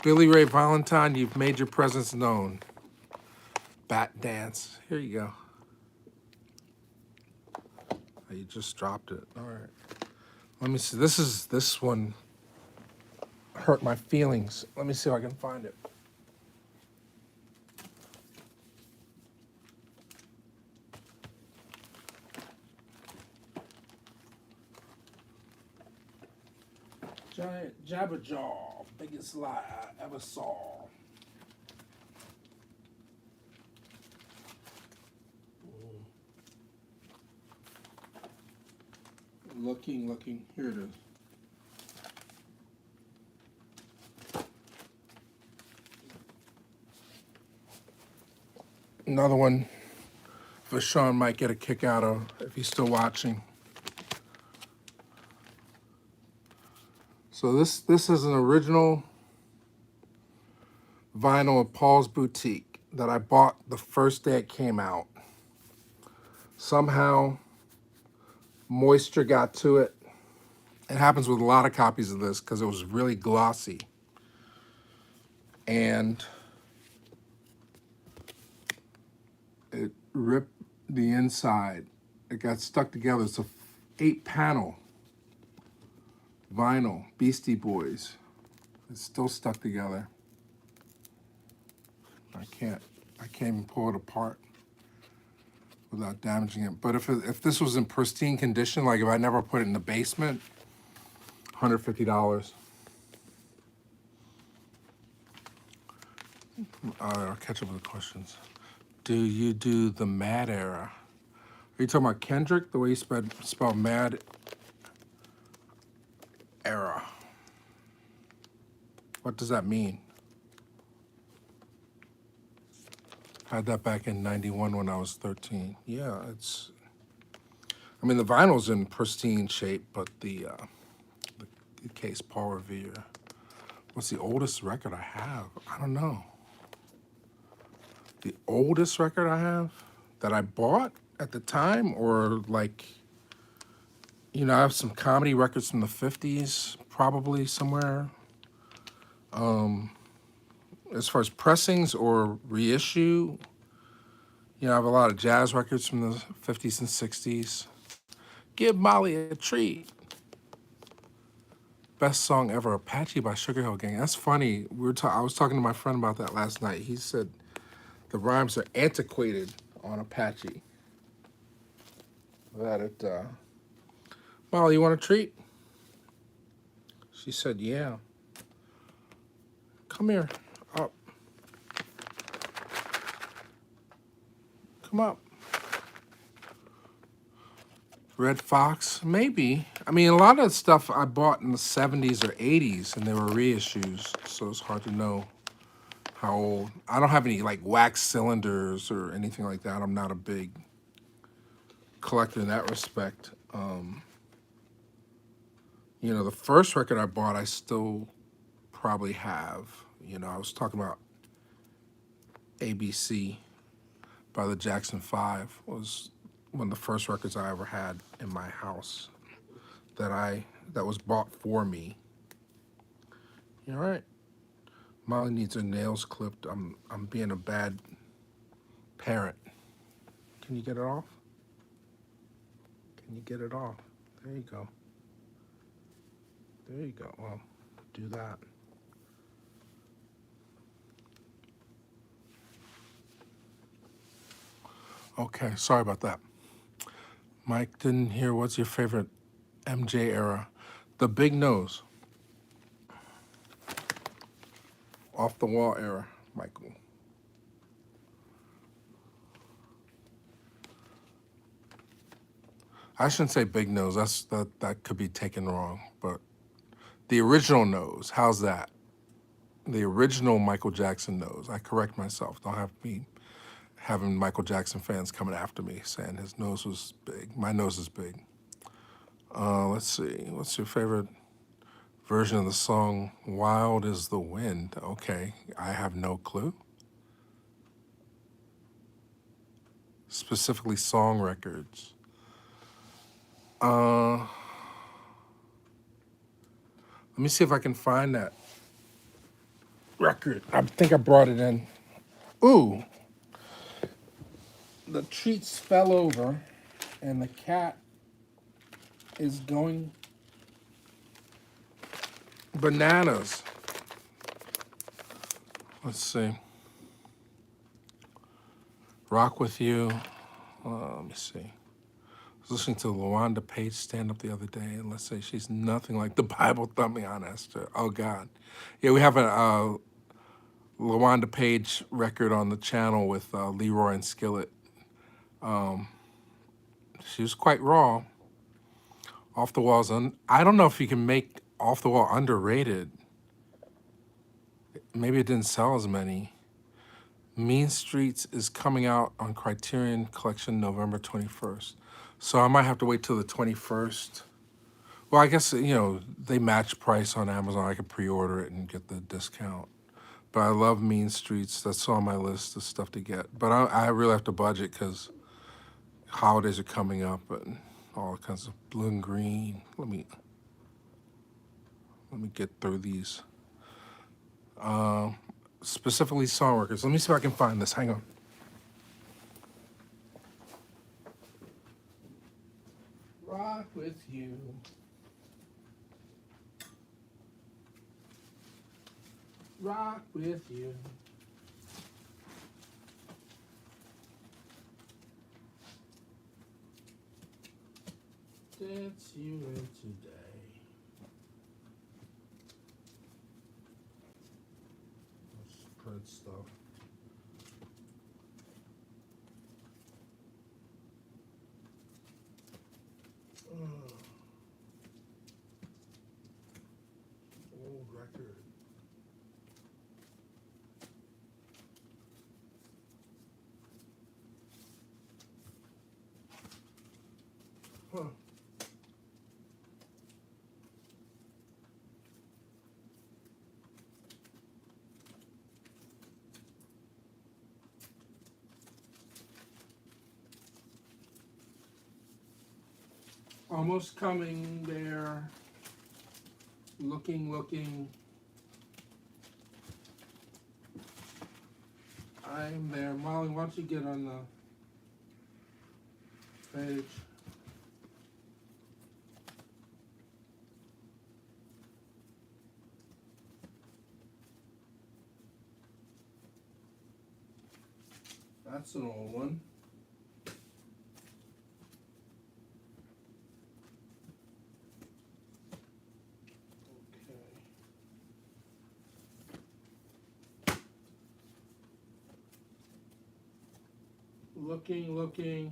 Billy Ray Valentine, you've made your presence known. Bat dance. Here you go. Oh, you just dropped it. All right. Let me see. This one hurt my feelings. Let me see if I can find it. Giant Jabberjaw, biggest lie I ever saw. Looking. Here it is. Another one for Sean might get a kick out of if he's still watching. So this is an original vinyl of Paul's Boutique that I bought the first day it came out. Somehow moisture got to it. It happens with a lot of copies of this because it was really glossy. And it ripped the inside. It got stuck together. It's a 8-panel vinyl, Beastie Boys. It's still stuck together. I can't even pull it apart without damaging it. But if this was in pristine condition, like if I never put it in the basement, $150. I'll catch up with the questions. Do you do the Mad era? Are you talking about Kendrick, the way you spell Mad era? What does that mean? I had that back in '91 when I was 13. Yeah, I mean, the vinyl's in pristine shape, but the case, Paul Revere. What's the oldest record I have? I don't know. The oldest record I have that I bought at the time, or like, I have some comedy records from the 50s, probably somewhere. As far as pressings or reissue, I have a lot of jazz records from the 50s and 60s. Give Molly a treat. Best song ever, Apache by Sugar Hill Gang. That's funny. I was talking to my friend about that last night. He said, the rhymes are antiquated on Apache. That it, Molly, you want a treat? She said, yeah. Come here. Up. Come up. Red Fox? Maybe. I mean, a lot of stuff I bought in the 70s or 80s, and they were reissues, so it's hard to know how old. I don't have any, like, wax cylinders or anything like that. I'm not a big collector in that respect. You know, the first record I bought, I still probably have. You know, I was talking about ABC by the Jackson 5 was one of the first records I ever had in my house that was bought for me. You all right? Molly needs her nails clipped. I'm being a bad parent. Can you get it off? Can you get it off? There you go. There you go. Well, do that. Okay, sorry about that. Mike didn't hear, what's your favorite MJ era? The Big Nose. Off the Wall era, Michael. I shouldn't say Big Nose. That could be taken wrong. But the original Nose, how's that? The original Michael Jackson Nose. I correct myself. Don't have me having Michael Jackson fans coming after me saying his nose was big. My nose is big. Let's see. What's your favorite version of the song Wild is the Wind? Okay, I have no clue. Specifically song records. Let me see if I can find that record. I think I brought it in. Ooh. The treats fell over and the cat is going bananas. Let's see. Rock With You. Let me see. I was listening to LaWanda Page stand up the other day, and let's say she's nothing like the Bible thumbing on Esther. Oh, God. Yeah, we have a LaWanda Page record on the channel with Leroy and Skillet. She was quite raw. Off the Wall's I don't know if you can make Off the Wall underrated. Maybe it didn't sell as many. Mean Streets is coming out on Criterion Collection November 21st. So I might have to wait till the 21st. Well, I guess, you know, they match price on Amazon. I could pre-order it and get the discount. But I love Mean Streets. That's on my list of stuff to get. But I really have to budget because holidays are coming up and all kinds of blue and green. Let me get through these. Specifically song records. Let me see if I can find this. Hang on. Rock with you. Rock with you. Dance you in today. Spread stuff. Old record. Huh. Almost coming there. Looking. I'm there. Molly, why don't you get on the page? That's an old one. Okay. Looking.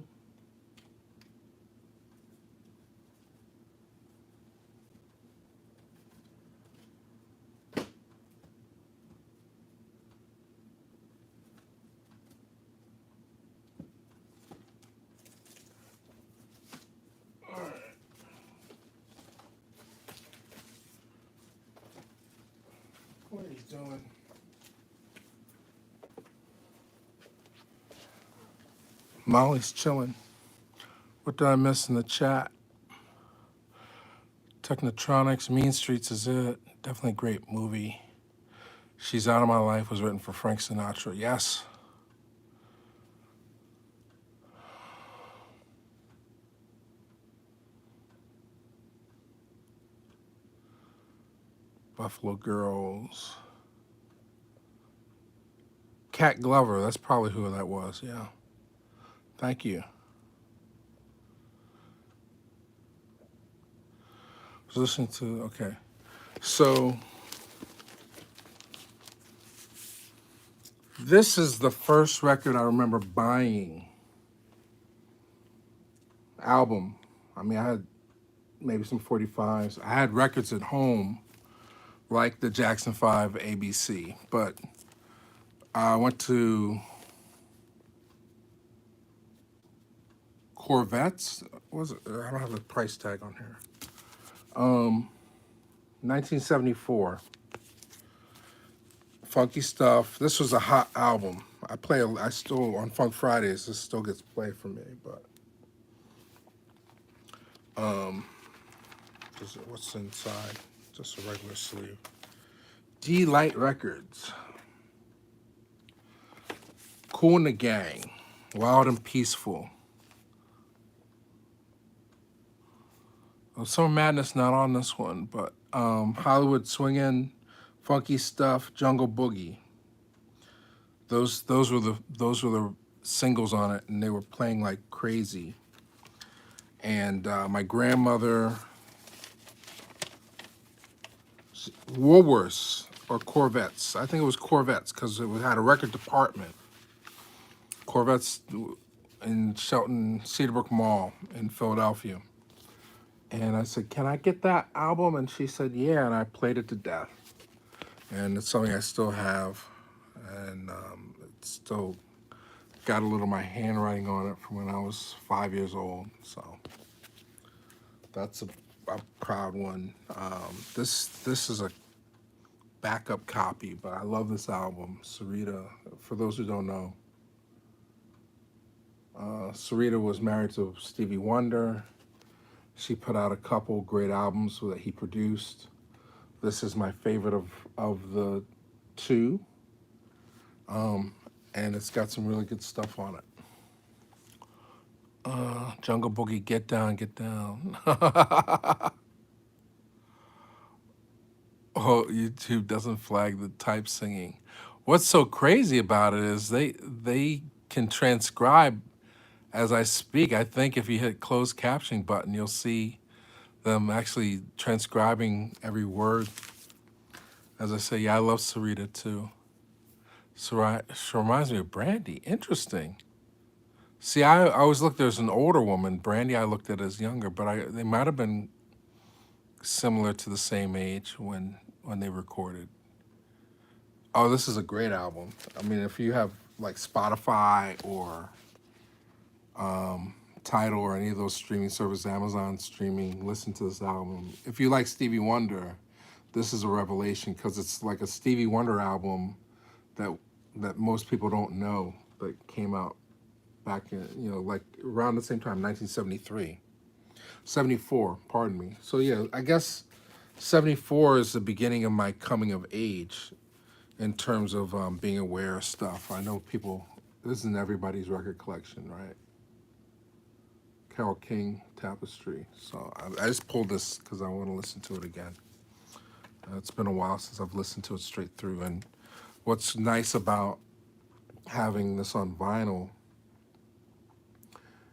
All right. What are you doing? Molly's chilling. What did I miss in the chat? Technotronics, Mean Streets is it. Definitely a great movie. She's Out of My Life was written for Frank Sinatra. Yes. Buffalo Girls. Cat Glover, that's probably who that was, yeah. Thank you. I was listening to, okay. So, this is the first record I remember buying. Album. I mean, I had maybe some 45s. I had records at home, like the Jackson 5 ABC, but I went to Corvettes. What was it? I don't have the price tag on here. 1974. Funky Stuff. This was a hot album. I still, on Funk Fridays, this still gets played for me, but what's inside? Just a regular sleeve. D-Light Records. Kool and the Gang. Wild and Peaceful. Well, Summer Madness not on this one, but Hollywood Swingin', Funky Stuff, Jungle Boogie. Those were the singles on it, and they were playing like crazy. And my grandmother, Woolworths or Corvettes. I think it was Corvettes because it had a record department. Corvettes in Shelton Cedarbrook Mall in Philadelphia. And I said, can I get that album? And she said, yeah, and I played it to death. And it's something I still have, and it's still got a little of my handwriting on it from when I was 5 years old. So that's a proud one. This is a backup copy, but I love this album, Sarita. For those who don't know, Sarita was married to Stevie Wonder. She put out a couple great albums that he produced. This is my favorite of the two. And it's got some really good stuff on it. Jungle Boogie, Get Down, Get Down. Oh, YouTube doesn't flag the type singing. What's so crazy about it is they can transcribe as I speak. I think if you hit closed captioning button, you'll see them actually transcribing every word. As I say, yeah, I love Sarita too. She reminds me of Brandy. Interesting. See, I always looked, there's an older woman. Brandy I looked at as younger, but they might have been similar to the same age when they recorded. Oh, this is a great album. I mean, if you have like Spotify or Tidal or any of those streaming services, Amazon streaming, listen to this album. If you like Stevie Wonder, this is a revelation because it's like a Stevie Wonder album that most people don't know that came out back in, like around the same time, 1973. 74, pardon me. So yeah, I guess 74 is the beginning of my coming of age in terms of being aware of stuff. I know this isn't everybody's record collection, right? Carole King, Tapestry. So I just pulled this because I want to listen to it again. It's been a while since I've listened to it straight through. And what's nice about having this on vinyl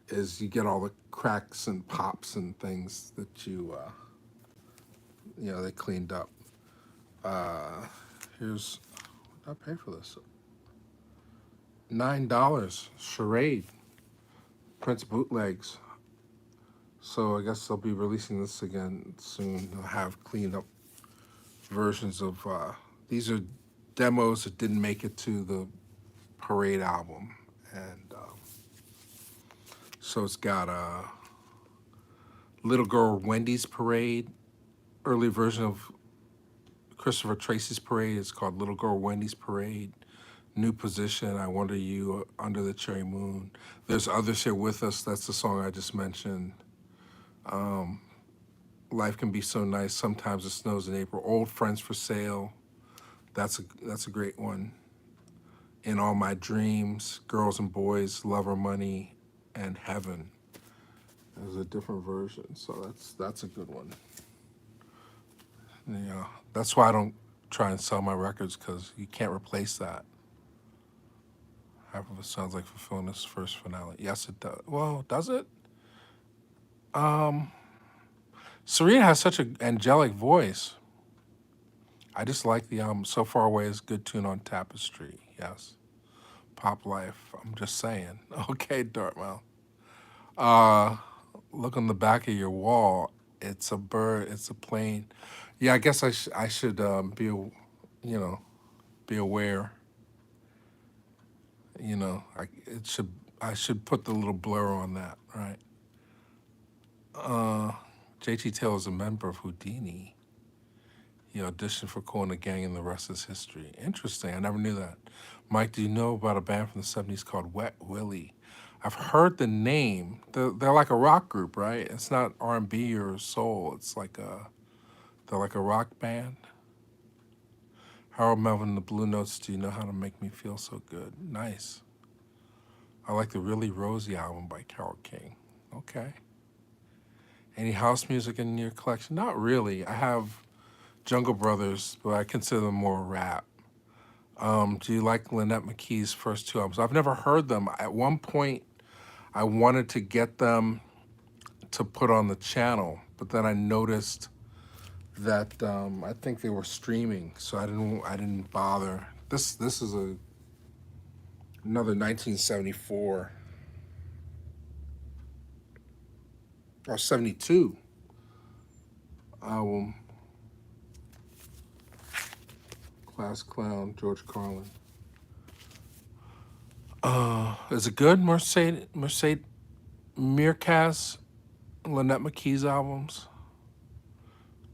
is you get all the cracks and pops and things that they cleaned up. Uh, here's, what did I pay for this? $9. Charade. Prince bootlegs. So I guess they'll be releasing this again soon. They'll have cleaned up versions of, these are demos that didn't make it to the Parade album. And so it's got a Little Girl Wendy's Parade, early version of Christopher Tracy's Parade. It's called Little Girl Wendy's Parade. New Position, I Wonder You, Under the Cherry Moon. There's Others Here With Us. That's the song I just mentioned. Life Can Be So Nice. Sometimes It Snows in April. Old Friends for Sale. That's a great one. In All My Dreams, Girls and Boys, Love or Money, and Heaven. There's a different version, so that's a good one. Yeah, that's why I don't try and sell my records, because you can't replace that. Half of it sounds like fulfilling this first finale. Yes, it does. Well, does it? Serena has such an angelic voice. I just like the album. So Far Away is a good tune on Tapestry. Yes. Pop Life. I'm just saying. Okay, Dartmouth. Look on the back of your wall. It's a bird. It's a plane. Yeah, I guess I should be aware. I should put the little blur on that, right? JT Taylor is a member of Houdini. He auditioned for Kool and the Gang, and the rest is history. Interesting. I never knew that. Mike, do you know about a band from the 70s called Wet Willie? I've heard the name. They're like a rock group, right? It's not R&B or soul. They're like a rock band. Harold Melvin, the Blue Notes, Do You Know How to Make Me Feel So Good? Nice. I like the Really Rosie album by Carole King. Okay. Any house music in your collection? Not really. I have Jungle Brothers, but I consider them more rap. Do you like Lynette McKee's first two albums? I've never heard them. At one point, I wanted to get them to put on the channel, but then I noticed that I think they were streaming, so I didn't bother. This is another 1974 or 72 album. Class Clown, George Carlin. Is it good? Mercedes Meerkas, Lynette McKee's albums.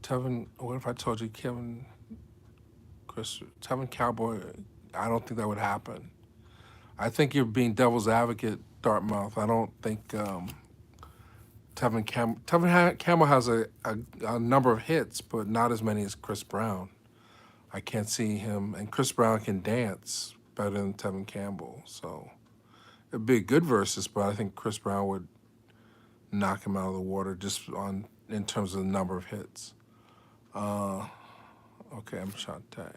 Tevin, what if I told you Tevin Cowboy? I don't think that would happen. I think you're being devil's advocate, Dartmouth. I don't think Tevin Campbell has a number of hits, but not as many as Chris Brown. I can't see him, and Chris Brown can dance better than Tevin Campbell, so it'd be a good versus, but I think Chris Brown would knock him out of the water just in terms of the number of hits. Okay, I'm Shantae.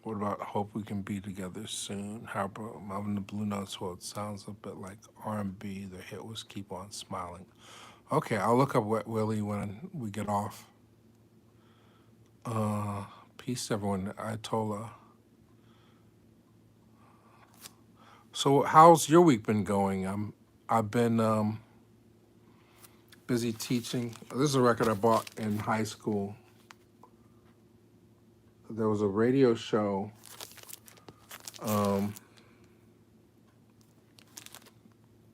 What about Hope We Can Be Together Soon? How about Melvin the Blue Notes? Well, it sounds a bit like R&B. Their hit was Keep On Smiling. Okay, I'll look up Wet Willie when we get off. Peace, everyone. Ayatollah. So, how's your week been going? I've been busy teaching. This is a record I bought in high school. There was a radio show.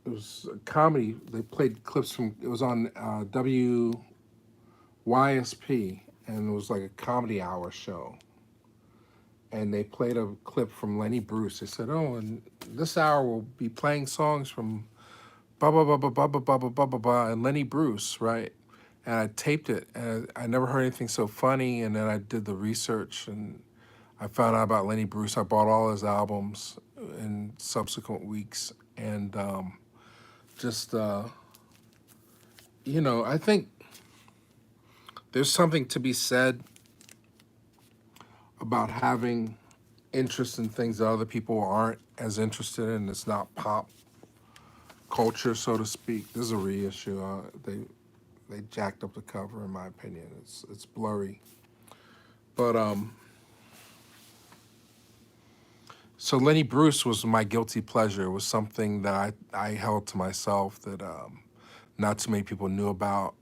It was a comedy. They played clips from. It was on WYSP, and it was like a comedy hour show. And they played a clip from Lenny Bruce. They said, "Oh, and this hour we'll be playing songs from blah blah blah blah blah blah blah blah blah blah," and Lenny Bruce, right? And I taped it, and I never heard anything so funny. And then I did the research, and I found out about Lenny Bruce. I bought all his albums in subsequent weeks, and I think there's something to be said about having interest in things that other people aren't as interested in. It's not pop culture, so to speak. This is a reissue. They jacked up the cover, in my opinion. It's blurry, but So Lenny Bruce was my guilty pleasure. It was something that I held to myself that not too many people knew about.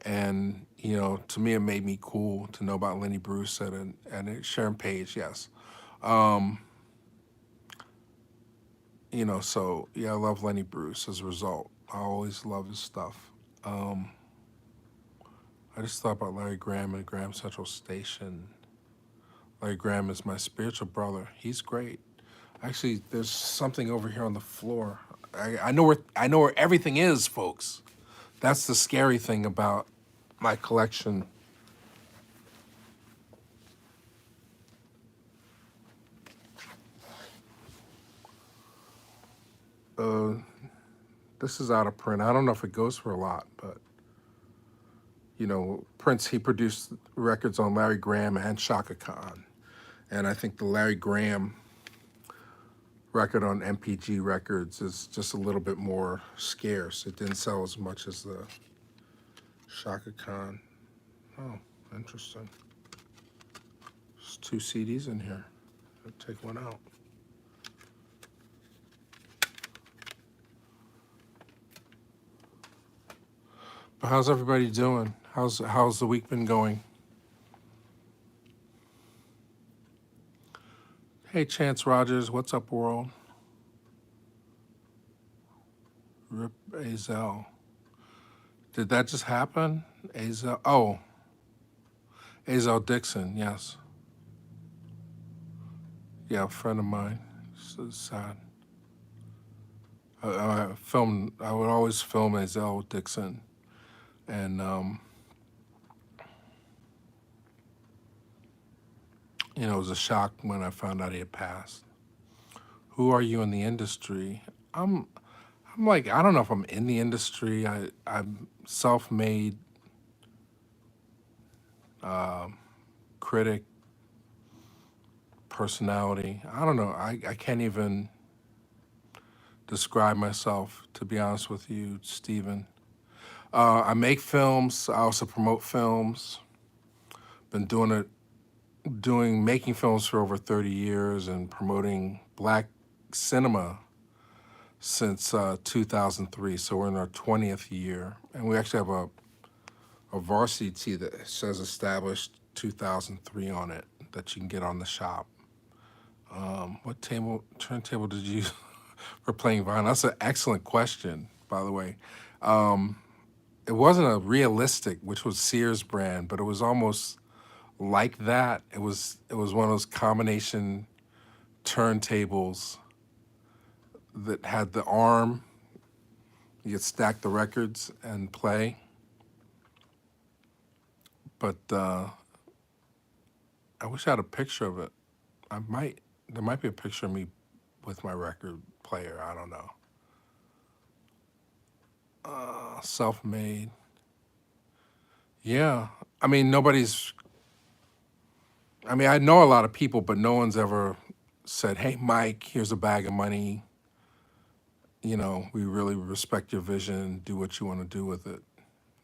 And, to me, it made me cool to know about Lenny Bruce and Sharon Page, yes. Um, so, yeah, I love Lenny Bruce as a result. I always love his stuff. Um, I just thought about Larry Graham and Graham Central Station. Larry Graham is my spiritual brother. He's great. Actually, there's something over here on the floor. I know where everything is, folks. That's the scary thing about my collection. Uh, this is out of print. I don't know if it goes for a lot, but Prince, he produced records on Larry Graham and Shaka Khan, and I think the Larry Graham record on MPG Records is just a little bit more scarce. It didn't sell as much as the Shaka Khan. Oh, interesting. There's 2 CDs in here. I'll take one out. But how's everybody doing? How's the week been going? Hey, Chance Rogers, what's up, world? Rip Azel. Did that just happen? Azel. Oh, Azel Dixon. Yes. Yeah, a friend of mine. So sad. I would always film Azel Dixon, and it was a shock when I found out he had passed. Who are you in the industry? I'm like, I don't know if I'm in the industry. I'm self-made critic, personality. I don't know. I can't even describe myself, to be honest with you, Stephen. I make films. I also promote films. Been making films for over 30 years and promoting Black cinema since 2003. So we're in our 20th year, and we actually have a varsity tee that says established 2003 on it that you can get on the shop. What turntable did you use for playing vinyl? That's an excellent question, by the way. It wasn't a realistic, which was Sears brand, but it was almost like that. It was one of those combination turntables that had the arm. You could stack the records and play. But I wish I had a picture of it. There might be a picture of me with my record player. I don't know. Self-made. Yeah. I mean, I know a lot of people, but no one's ever said, hey, Mike, here's a bag of money. We really respect your vision. Do what you want to do with it.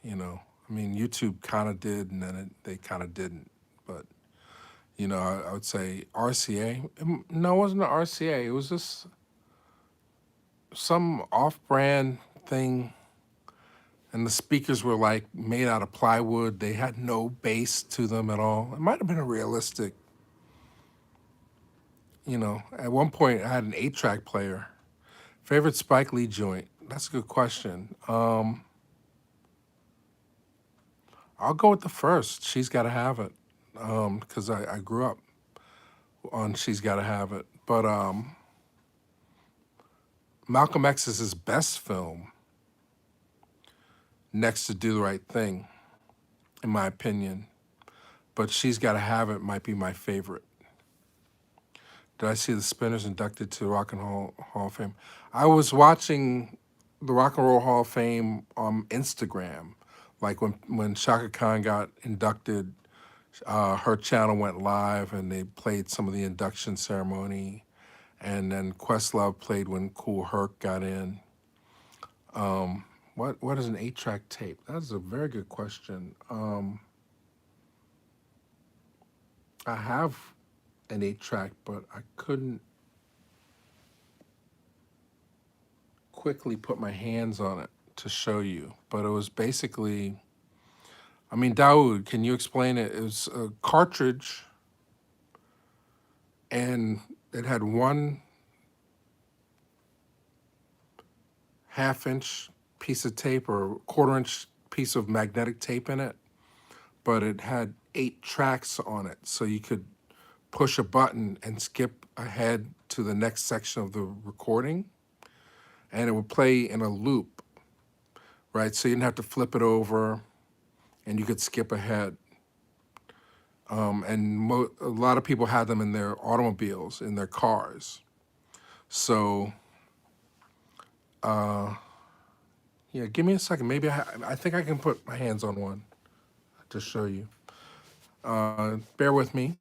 I mean, YouTube kind of did, and then they kind of didn't. But, I would say RCA. No, it wasn't an RCA. It was just some off-brand thing. And the speakers were like made out of plywood. They had no bass to them at all. It might have been a realistic, At one point I had an 8-track player. Favorite Spike Lee joint? That's a good question. I'll go with the first. She's Gotta Have It. Because I grew up on She's Gotta Have It. But Malcolm X is his best film next to Do the Right Thing, in my opinion. But She's Gotta Have It might be my favorite. Did I see the Spinners inducted to the Rock and Roll Hall of Fame? I was watching the Rock and Roll Hall of Fame on Instagram. Like when Shaka Khan got inducted, Her channel went live, and they played some of the induction ceremony, and then Questlove played when Cool Herc got in. What is an 8-track tape? That is a very good question. I have an 8-track, but I couldn't quickly put my hands on it to show you. But it was basically, I mean, Daoud, can you explain it? It was a cartridge, and it had one half-inch piece of tape or quarter-inch piece of magnetic tape in it, but it had 8 tracks on it, so you could push a button and skip ahead to the next section of the recording, and it would play in a loop, right? So you didn't have to flip it over, and you could skip ahead. And a lot of people had them in their automobiles, in their cars. So, yeah, give me a second. Maybe I think I can put my hands on one to show you. Bear with me.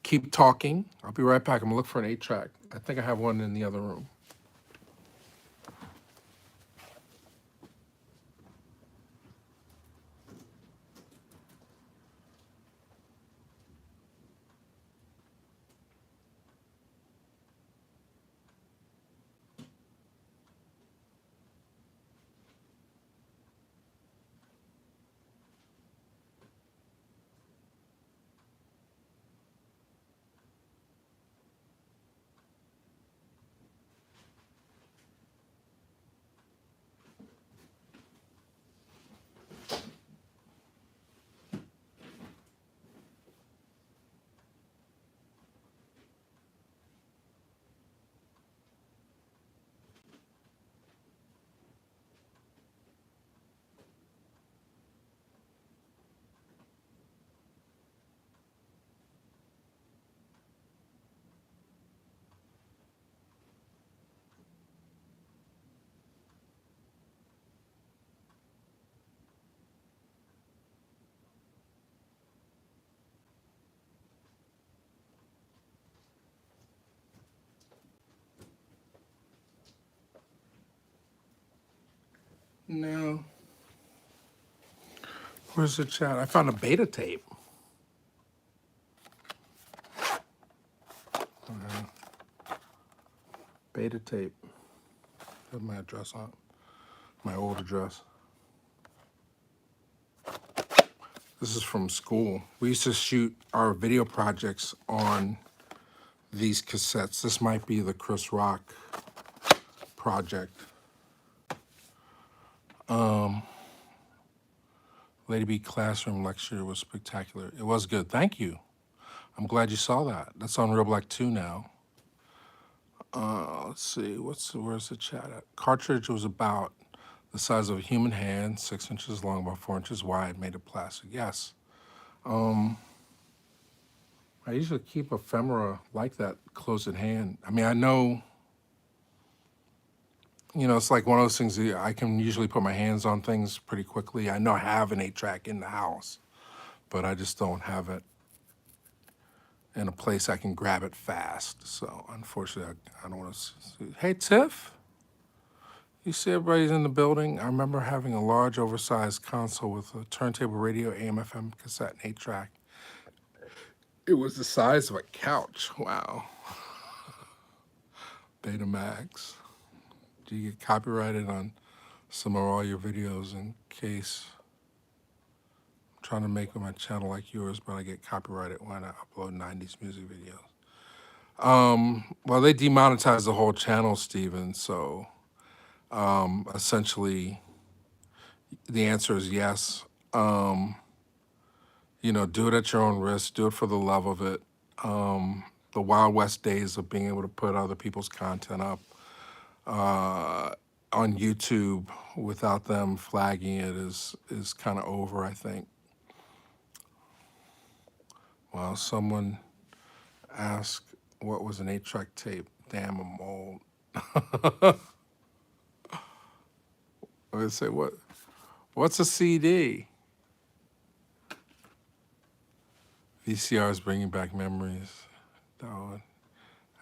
Keep talking. I'll be right back. I'm gonna look for an 8-track. I think I have one in the other room. No. Where's the chat? I found a beta tape. Beta tape. Have my address on. My old address. This is from school. We used to shoot our video projects on these cassettes. This might be the Chris Rock project. Lady B classroom lecture was spectacular. It was good. Thank you. I'm glad you saw that. That's on Reelblack 2 now. Let's see. Where's the chat at? Cartridge was about the size of a human hand, 6 inches long, about 4 inches wide, made of plastic. Yes. I usually keep ephemera like that close at hand. I mean, I know, it's like one of those things that I can usually put my hands on things pretty quickly. I know I have an 8-track in the house, but I just don't have it in a place I can grab it fast. So unfortunately, I don't want to see. Hey, Tiff, you see everybody's in the building? I remember having a large, oversized console with a turntable radio, AM, FM, cassette, and 8-track. It was the size of a couch. Wow. Betamax. Do you get copyrighted on some or all your videos in case I'm trying to make my channel like yours, but I get copyrighted when I upload 90s music videos? Well, they demonetized the whole channel, Steven, so essentially the answer is yes. Do it at your own risk. Do it for the love of it. The Wild West days of being able to put other people's content up on YouTube without them flagging it is kind of over, I think. Well, someone asked what was an 8-track tape. Damn, I'm old. I would say, what's a CD? VCR is bringing back memories. Oh,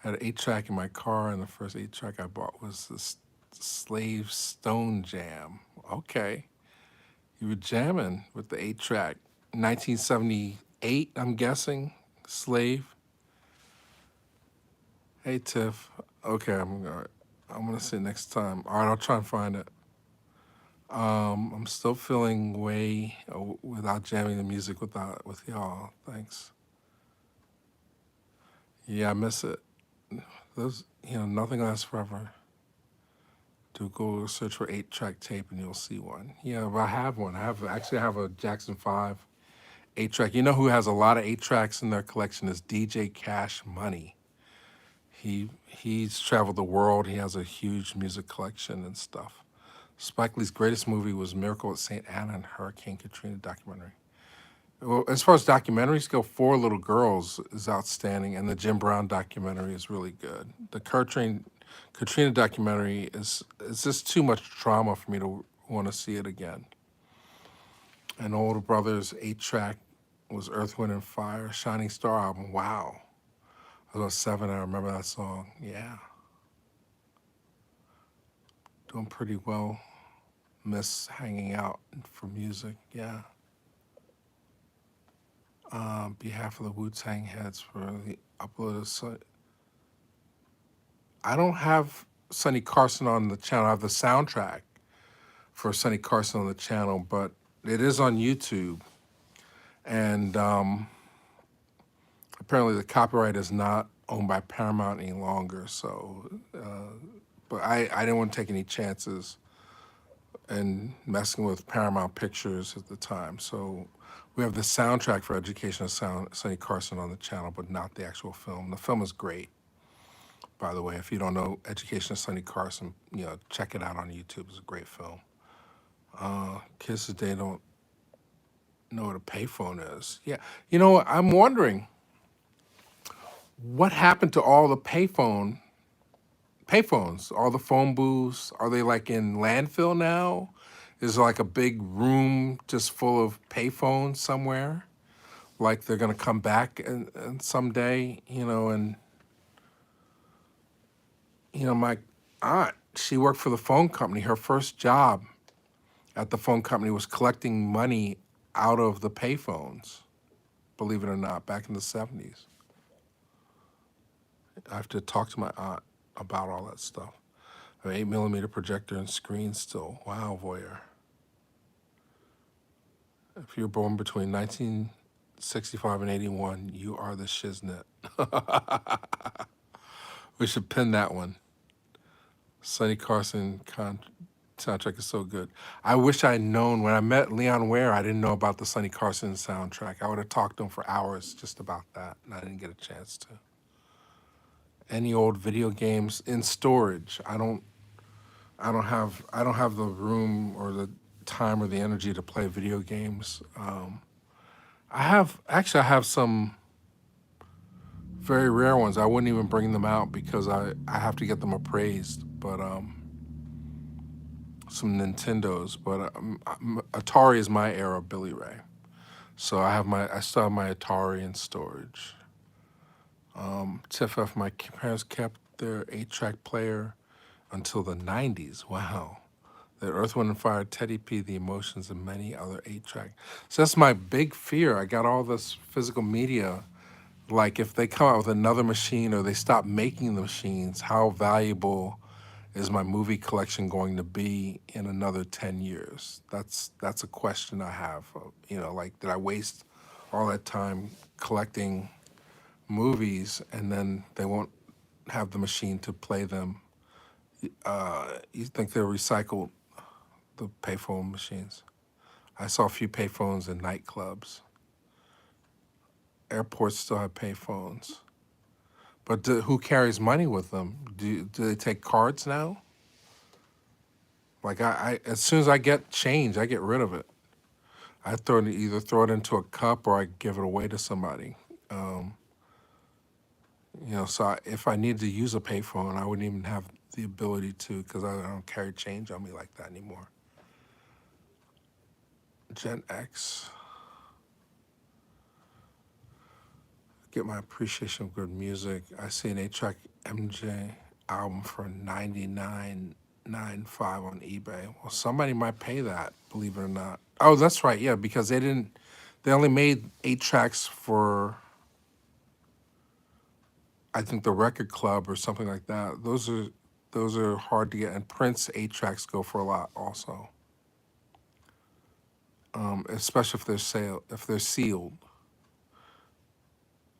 I had an 8-track in my car, and the first 8-track I bought was this Slave Stone Jam. Okay, you were jamming with the 8-track. 1978, I'm guessing. Slave. Hey Tiff. Okay, I'm gonna see it next time. All right, I'll try and find it. I'm still feeling way without jamming the music with y'all. Thanks. Yeah, I miss it. Those, nothing lasts forever. Do Google search for 8-track tape and you'll see one. Yeah, but I have one. I have a Jackson 5 8-track. You know who has a lot of 8-tracks in their collection is DJ Cash Money. He's traveled the world. He has a huge music collection and stuff. Spike Lee's greatest movie was Miracle at St. Anna and Hurricane Katrina documentary. Well, as far as documentaries go, Four Little Girls is outstanding, and the Jim Brown documentary is really good. The Katrina documentary is just too much trauma for me to want to see it again. And Older Brothers 8-track was Earth, Wind, and Fire, Shining Star album. Wow. I was 7, I remember that song. Yeah. Doing pretty well. Miss hanging out for music. Yeah. Behalf of the Wu-Tang Heads for the upload of I don't have Sonny Carson on the channel. I have the soundtrack for Sonny Carson on the channel, but it is on YouTube. And apparently the copyright is not owned by Paramount any longer. So, but I didn't want to take any chances and messing with Paramount Pictures at the time. So we have the soundtrack for Education of Sonny Carson on the channel, but not the actual film. The film is great, by the way. If you don't know Education of Sonny Carson, check it out on YouTube. It's a great film. Kids today don't know what a payphone is. Yeah, I'm wondering what happened to all the payphones, all the phone booths. Are they like in landfill now? Is there like a big room just full of payphones somewhere? Like they're gonna come back and someday, and my aunt, she worked for the phone company. Her first job at the phone company was collecting money out of the payphones, believe it or not, back in the 70s. I have to talk to my aunt about all that stuff. An 8mm projector and screen still. Wow, voyeur. If you were born between 1965 and 81, you are the shiznit. We should pin that one. Sonny Carson soundtrack is so good. I wish I'd known when I met Leon Ware, I didn't know about the Sonny Carson soundtrack. I would have talked to him for hours just about that, and I didn't get a chance to. Any old video games in storage. I don't have the room or the time or the energy to play video games. I have some very rare ones. I wouldn't even bring them out because I have to get them appraised. But some Nintendos. But Atari is my era, Billy Ray. So I still have my Atari in storage. TFF, my parents kept their 8-track player until the 90s. Wow. The Earth, Wind, and Fire, Teddy P, The Emotions, and many other 8-track. So that's my big fear. I got all this physical media. Like if they come out with another machine or they stop making the machines, how valuable is my movie collection going to be in another 10 years? That's a question I have. Like did I waste all that time collecting movies and then they won't have the machine to play them? You think they'll recycle the payphone machines? I saw a few payphones in nightclubs. Airports still have payphones. But who carries money with them? Do they take cards now? Like I as soon as I get change, I get rid of it. I either throw it into a cup or I give it away to somebody. So if I needed to use a payphone, I wouldn't even have the ability to because I don't carry change on me like that anymore. Gen X. get my appreciation of good music. I see an 8-track MJ album for 99.95 on eBay. Well, somebody might pay that, believe it or not. Oh, that's right. Yeah, because they only made 8 tracks for, I think, the record club or something like that. Those are hard to get, and Prince 8 tracks go for a lot also, especially if they're sealed.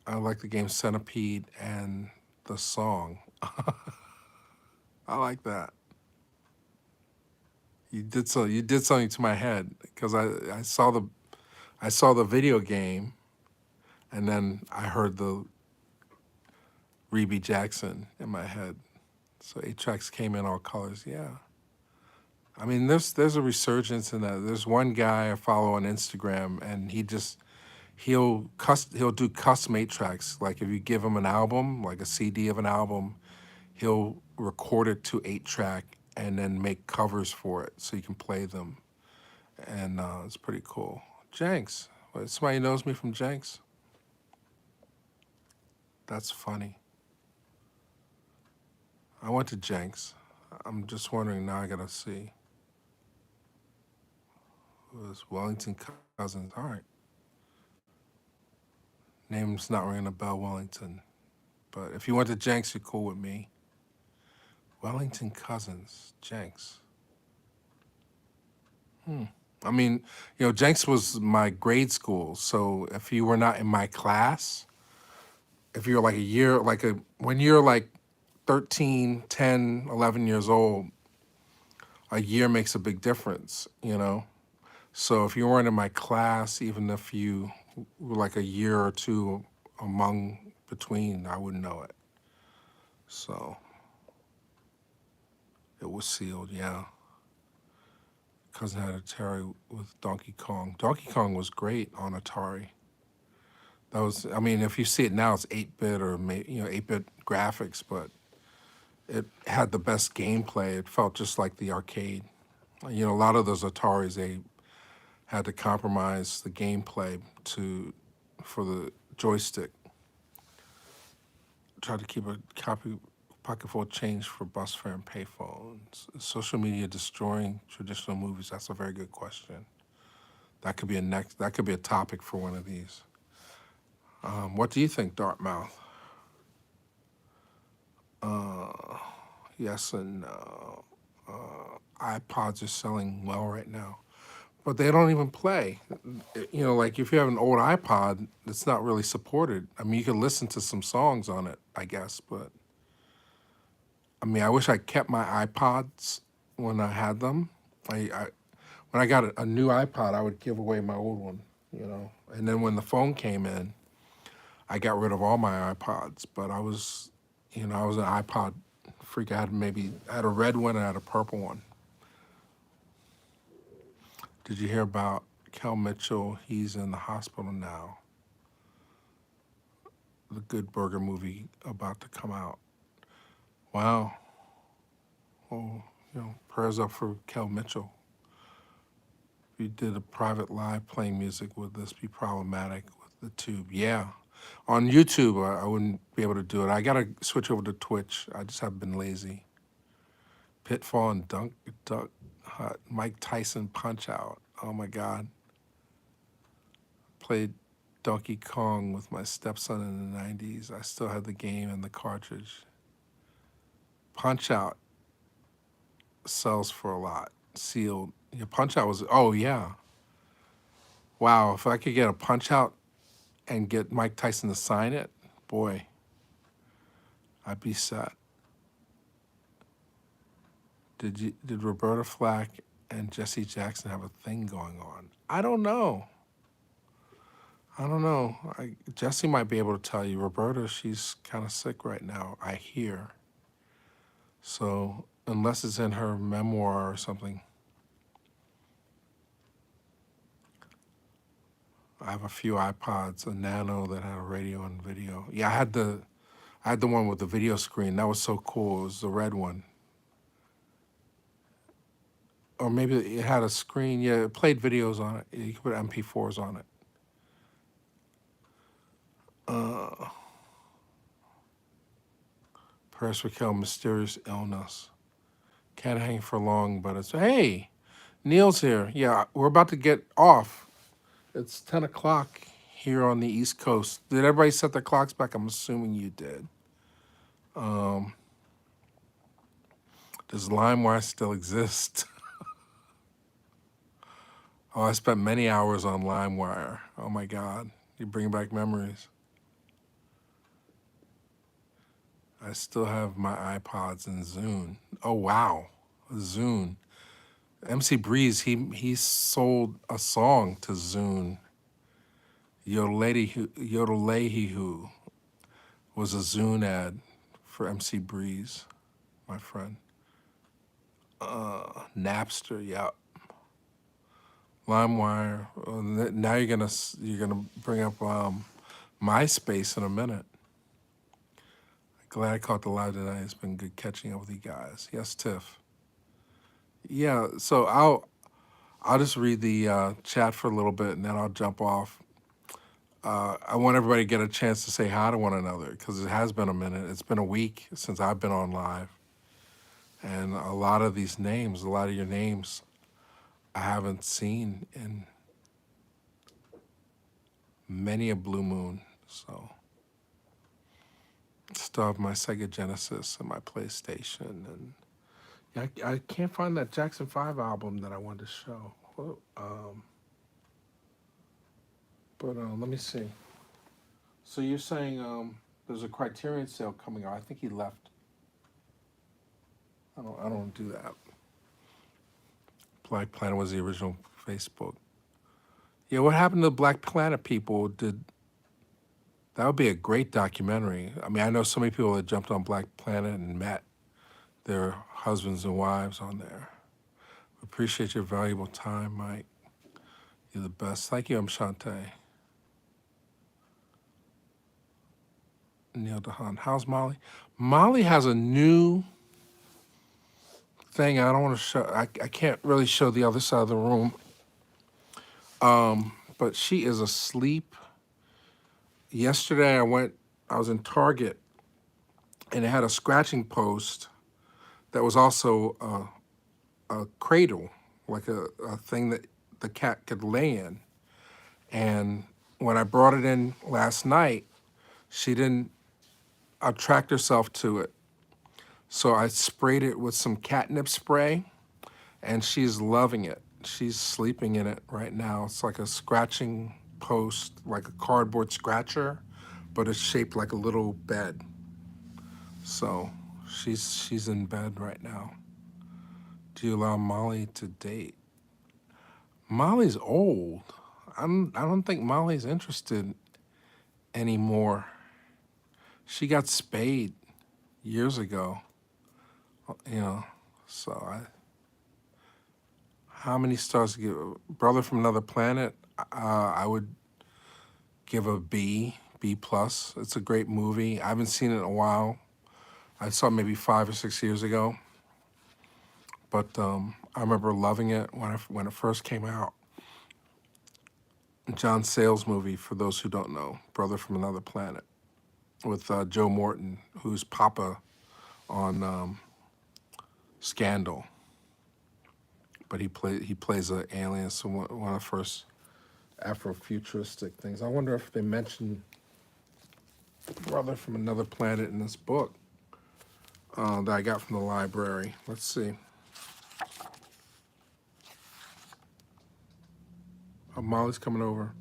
I like the game Centipede and the song. I like that. You did something to my head because I saw the video game and then I heard the Reby Jackson in my head. So 8 tracks came in all colors. Yeah. I mean, there's a resurgence in that. There's one guy I follow on Instagram, and he'll do custom 8 tracks. Like if you give him an album, like a CD of an album, he'll record it to 8 track and then make covers for it so you can play them. And it's pretty cool. Jenks, somebody knows me from Jenks. That's funny. I went to Jenks. I'm just wondering now. I gotta see. It was Wellington Cousins. All right. Name's not ringing a bell, Wellington. But if you went to Jenks, you're cool with me. Wellington Cousins, Jenks. I mean, Jenks was my grade school. So if you were not in my class, if you're like a year, when you're like 13, 10, 11 years old, a year makes a big difference. So if you weren't in my class, even if you were like a year or two between, I wouldn't know it. So it was sealed, yeah. Cousin had Atari with Donkey Kong. Donkey Kong was great on Atari. I mean, if you see it now, it's 8-bit or 8-bit graphics, but it had the best gameplay. It felt just like the arcade. A lot of those Ataris, they had to compromise the gameplay for the joystick. Tried to keep a pocket full of change for bus fare and payphones. Social media destroying traditional movies. That's a very good question. That could be a topic for one of these. What do you think, Dartmouth? Yes and no. iPods are selling well right now, but they don't even play. Like if you have an old iPod, it's not really supported. I mean, you can listen to some songs on it, I guess, but I mean, I wish I kept my iPods when I had them. When I got a new iPod, I would give away my old one. And then when the phone came in, I got rid of all my iPods. But I was an iPod freak. I had a red one and I had a purple one. Did you hear about Kel Mitchell? He's in the hospital now. The Good Burger movie about to come out. Wow. Well, prayers up for Kel Mitchell. If you did a private live playing music, would this be problematic with the tube? Yeah. On YouTube, I wouldn't be able to do it. I got to switch over to Twitch. I just have been lazy. Pitfall and Duck Hut. Mike Tyson Punch Out. Oh, my God. Played Donkey Kong with my stepson in the 90s. I still had the game and the cartridge. Punch Out sells for a lot. Sealed. Yeah, Punch Out was, oh, yeah. Wow, if I could get a Punch Out and get Mike Tyson to sign it, boy, I'd be set. Did Roberta Flack and Jesse Jackson have a thing going on? I don't know. Jesse might be able to tell you. Roberta, she's kind of sick right now, I hear. So unless it's in her memoir or something. I have a few iPods, a Nano that had a radio and video. Yeah, I had the one with the video screen. That was so cool. It was the red one. Or maybe it had a screen. Yeah, it played videos on it. You could put MP4s on it. Uh, Paris Raquel, mysterious illness. Can't hang for long, but it's, hey, Neil's here. Yeah, we're about to get off. It's 10 o'clock here on the East Coast. Did everybody set their clocks back? I'm assuming you did. Does LimeWire still exist? Oh, I spent many hours on LimeWire. Oh my God, you bring back memories. I still have my iPods and Zune. Oh wow, Zune. MC Breeze, he sold a song to Zune. Yodelehi was a Zune ad for MC Breeze, my friend. Napster, yeah. LimeWire. Now you're gonna bring up MySpace in a minute. Glad I caught the live tonight. It's been good catching up with you guys. Yes, Tiff. Yeah. So I'll just read the chat for a little bit and then I'll jump off. I want everybody to get a chance to say hi to one another because it has been a minute. It's been a week since I've been on live, and a lot of these names, a lot of your names, I haven't seen in many a blue moon. So still have my Sega Genesis and my PlayStation, and yeah, I can't find that Jackson 5 album that I wanted to show. Well, but let me see. So you're saying there's a Criterion sale coming out. I think he left. I don't do that. Black Planet was the original Facebook. Yeah, what happened to the Black Planet people? That would be a great documentary. I mean, I know so many people that jumped on Black Planet and met their husbands and wives on there. Appreciate your valuable time, Mike. You're the best. Thank you, Amshante. Neil DeHaan. How's Molly? Molly has a new thing I don't want to show. I can't really show the other side of the room. But she is asleep. Yesterday I was in Target and it had a scratching post that was also a cradle, like a thing that the cat could lay in. And when I brought it in last night, she didn't attract herself to it. So I sprayed it with some catnip spray and she's loving it. She's sleeping in it right now. It's like a scratching post, like a cardboard scratcher, but it's shaped like a little bed. So she's in bed right now. Do you allow Molly to date? Molly's old. I don't think Molly's interested anymore. She got spayed years ago. You know, how many stars to give? Brother from Another Planet, I would give a B plus. It's a great movie. I haven't seen it in a while. I saw it maybe 5 or 6 years ago. But I remember loving it when it first came out. John Sayles movie, for those who don't know, Brother from Another Planet, with Joe Morton, who's Papa on Scandal. But he plays an alien, so one of the first Afrofuturistic things. I wonder if they mention Brother from Another Planet in this book that I got from the library. Let's see. Molly's coming over.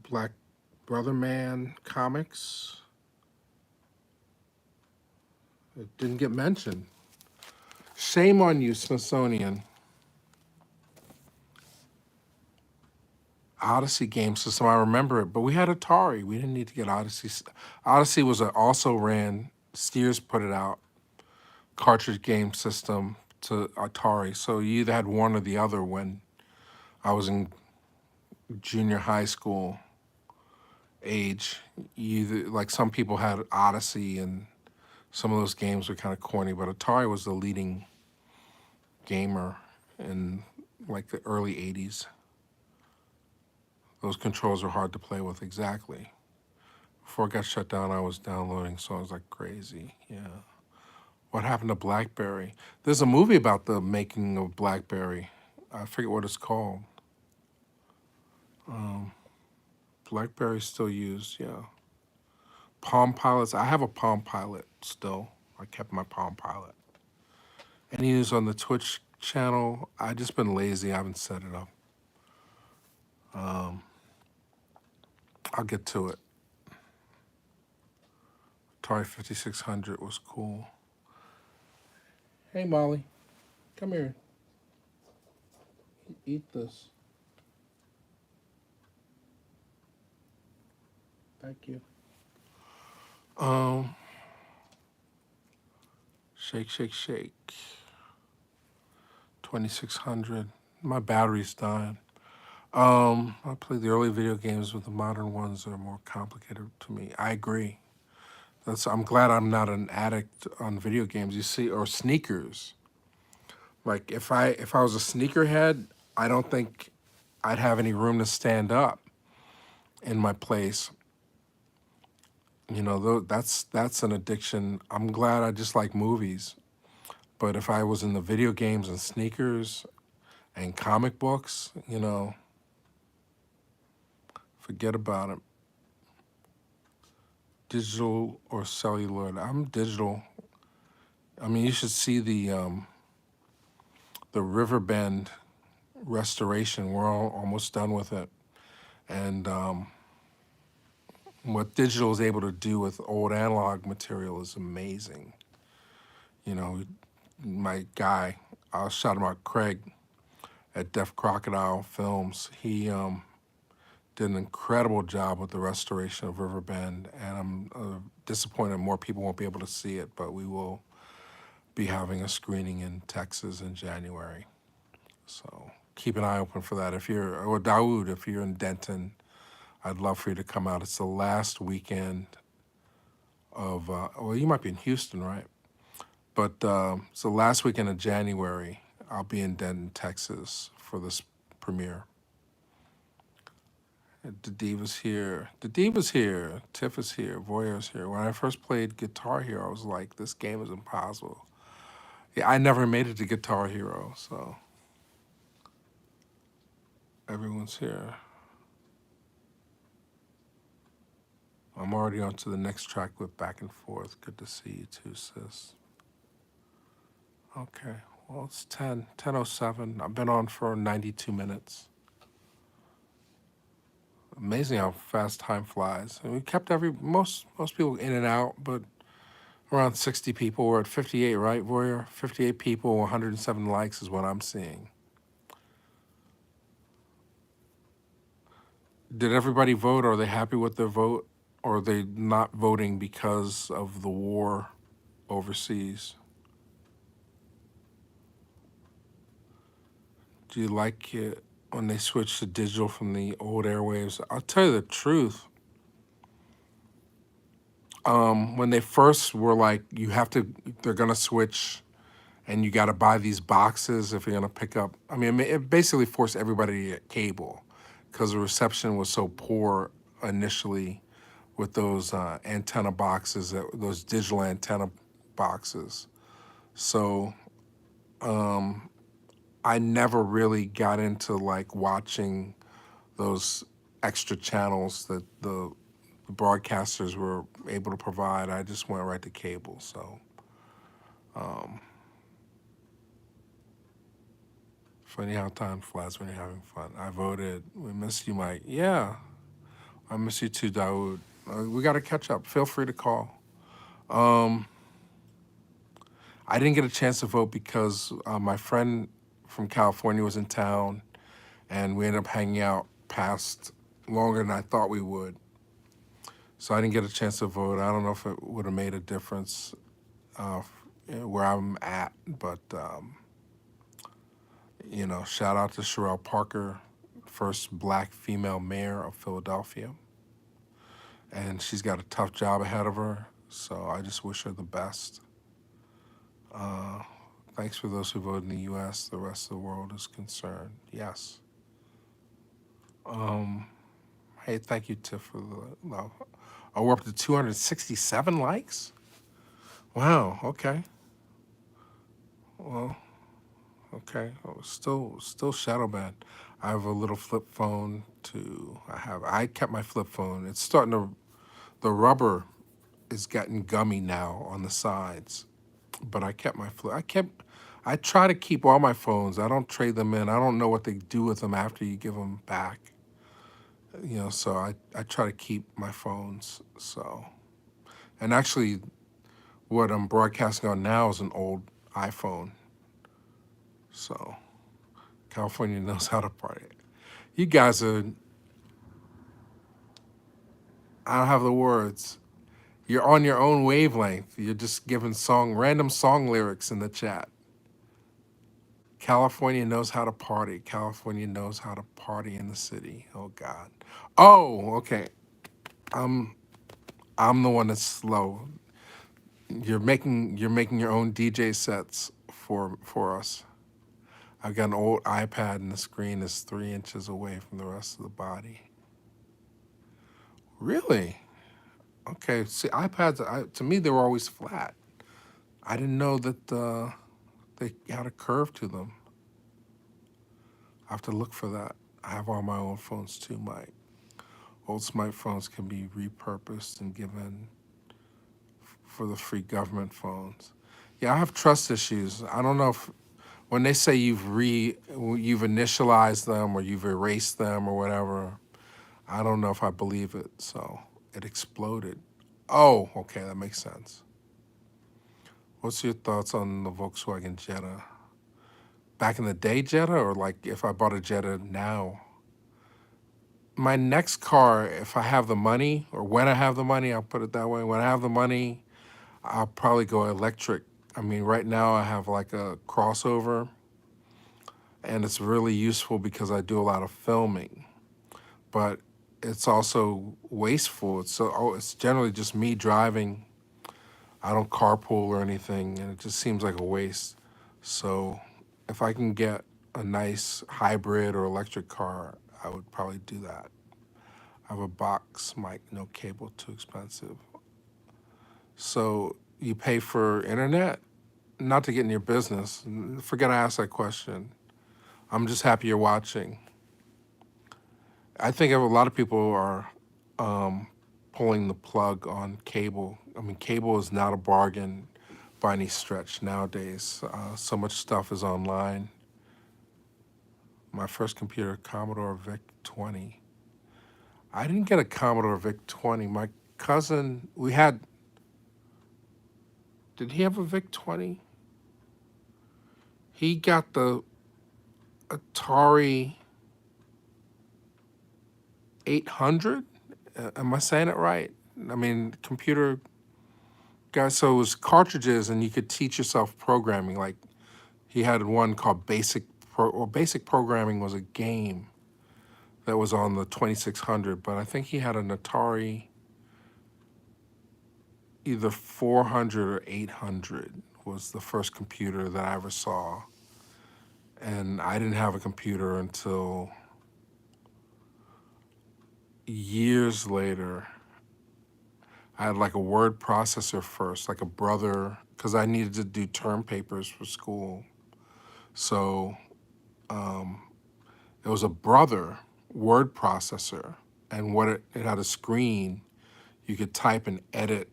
Black Brother Man comics. It didn't get mentioned. Shame on you, Smithsonian. Odyssey game system, I remember it, but we had Atari. We didn't need to get Odyssey. Odyssey was also ran, Steers put it out, cartridge game system to Atari. So you either had one or the other when I was in junior high school age. Like some people had Odyssey and some of those games were kind of corny, but Atari was the leading gamer in like the early 80s. Those controls are hard to play with, exactly. Before it got shut down, I was downloading songs like crazy. Yeah. What happened to BlackBerry? There's a movie about the making of BlackBerry. I forget what it's called. BlackBerry's still used, yeah. Palm Pilots. I have a Palm Pilot still. I kept my Palm Pilot. Any news on the Twitch channel? I just been lazy. I haven't set it up. I'll get to it. Atari 5600 was cool. Hey, Molly, come here. Eat this. Thank you. Shake, shake, shake. 2600. My battery's dying. I play the early video games, but the modern ones are more complicated to me. I agree. I'm glad I'm not an addict on video games. You see, or sneakers. Like if I was a sneakerhead, I don't think I'd have any room to stand up in my place. You know, that's an addiction. I'm glad I just like movies. But if I was in the video games and sneakers and comic books, you know, forget about it. Digital or cellular? I'm digital. I mean, you should see the Riverbend restoration. We're almost done with it, and what digital is able to do with old analog material is amazing. You know, my guy, I'll shout him out, Craig at Deaf Crocodile Films. He did an incredible job with the restoration of Riverbend, and I'm disappointed more people won't be able to see it, but we will be having a screening in Texas in January. So keep an eye open for that. Or Dawood, if you're in Denton, I'd love for you to come out. It's the last weekend of, well, you might be in Houston, right? But it's the last weekend of January. I'll be in Denton, Texas for this premiere. The Diva's here. The Diva's here. Tiff is here. Voyer's here. When I first played Guitar Hero, I was like, this game is impossible. Yeah, I never made it to Guitar Hero, so everyone's here. I'm already on to the next track with Back and Forth. Good to see you too, sis. Okay, well, it's 10:07. I've been on for 92 minutes. Amazing how fast time flies. And we kept most people in and out, but around 60 people. We're at 58, right, Voyer? 58 people, 107 likes is what I'm seeing. Did everybody vote? Are they happy with their vote? Or are they not voting because of the war overseas? Do you like it when they switch to digital from the old airwaves? I'll tell you the truth. When they first were like, they're gonna switch and you gotta buy these boxes if you're gonna pick up. I mean, it basically forced everybody to get cable because the reception was so poor initially with those antenna boxes, those digital antenna boxes. So I never really got into like watching those extra channels that the broadcasters were able to provide. I just went right to cable. So funny how time flies when you're having fun. I voted. We miss you, Mike. Yeah, I miss you too, Dawood. We got to catch up. Feel free to call. I didn't get a chance to vote because my friend from California was in town, and we ended up hanging out past longer than I thought we would. So I didn't get a chance to vote. I don't know if it would have made a difference where I'm at, but you know, shout out to Sherelle Parker, first Black female mayor of Philadelphia. And she's got a tough job ahead of her, so I just wish her the best. Thanks for those who voted in the U.S. The rest of the world is concerned. Yes. Hey, thank you, Tiff, for the love. Oh, we're up to 267 likes? Wow, okay. Well, okay. Oh, still shadow banned. I have a little flip phone too. I kept my flip phone. It's starting to, the rubber is getting gummy now on the sides. But I kept my flip. I try to keep all my phones. I don't trade them in. I don't know what they do with them after you give them back. So I try to keep my phones. So, and actually, what I'm broadcasting on now is an old iPhone. So, California knows how to party. You guys are, I don't have the words. You're on your own wavelength. You're just giving random song lyrics in the chat. California knows how to party. California knows how to party in the city. Oh God. Oh, okay. I'm I'm the one that's slow. You're making your own DJ sets for us. I've got an old iPad and the screen is 3 inches away from the rest of the body. Really? Okay. See, to me they were always flat. I didn't know that they had a curve to them. I have to look for that. I have all my own phones too. My old smartphones can be repurposed and given for the free government phones. Yeah, I have trust issues. I don't know if when they say you've initialized them or you've erased them or whatever, I don't know if I believe it. So it exploded. Oh, okay, that makes sense. What's your thoughts on the Volkswagen Jetta? Back in the day Jetta, or like if I bought a Jetta now? My next car, if I have the money, or when I have the money, I'll put it that way. When I have the money, I'll probably go electric. I mean, right now I have like a crossover, and it's really useful because I do a lot of filming, but it's also wasteful. It's generally just me driving. I don't carpool or anything, and it just seems like a waste. So if I can get a nice hybrid or electric car, I would probably do that. I have a box mic, no cable, too expensive. So you pay for internet? Not to get in your business. Forget I asked that question. I'm just happy you're watching. I think a lot of people are pulling the plug on cable. I mean, cable is not a bargain by any stretch nowadays. So much stuff is online. My first computer, Commodore VIC 20. I didn't get a Commodore VIC 20. My cousin, did he have a VIC 20? He got the Atari 800. Am I saying it right? I mean, computer guys. So it was cartridges, and you could teach yourself programming. Like he had one called Basic Programming was a game that was on the 2600. But I think he had an Atari, either 400 or 800 was the first computer that I ever saw. And I didn't have a computer until years later. I had like a word processor first, like a brother, because I needed to do term papers for school. So it was a brother word processor, and it had a screen. You could type and edit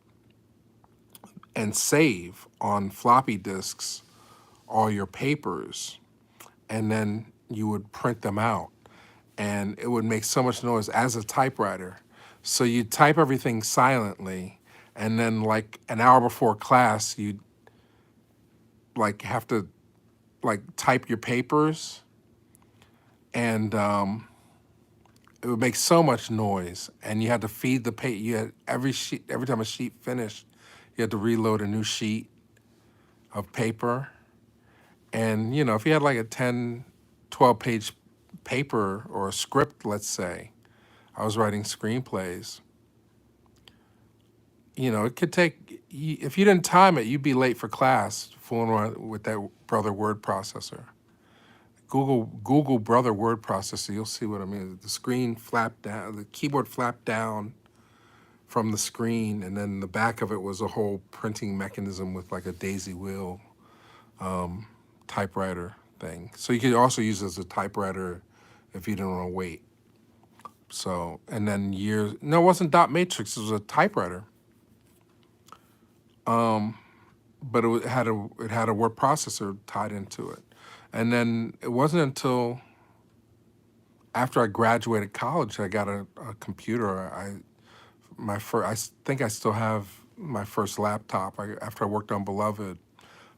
and save on floppy disks all your papers, and then you would print them out. And it would make so much noise as a typewriter. So you'd type everything silently, and then like an hour before class, you'd like have to like type your papers, and it would make so much noise. And you had to feed the paper. You had every time a sheet finished, you had to reload a new sheet of paper. And if you had like a 10, 12-page paper or a script, let's say, I was writing screenplays. It could take, if you didn't time it, you'd be late for class fooling around with that brother word processor. Google Brother word processor. You'll see what I mean. The screen flapped down, the keyboard flapped down from the screen, and then the back of it was a whole printing mechanism with like a daisy wheel typewriter thing. So you could also use it as a typewriter if you didn't want to wait. So, and then no, it wasn't dot matrix, it was a typewriter. But it had a word processor tied into it. And then it wasn't until after I graduated college I got a computer. I think I still have my first laptop. After I worked on Beloved,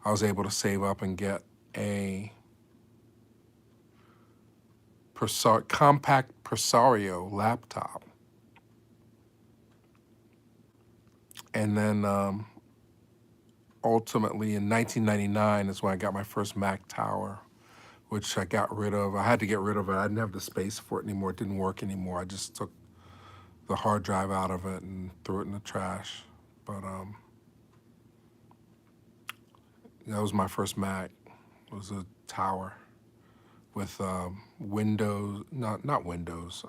I was able to save up and get a compact Presario laptop. And then ultimately in 1999 is when I got my first Mac Tower, which I got rid of. I had to get rid of it. I didn't have the space for it anymore. It didn't work anymore. I just took the hard drive out of it and threw it in the trash. But that was my first Mac. It was a Tower with Windows, not Windows,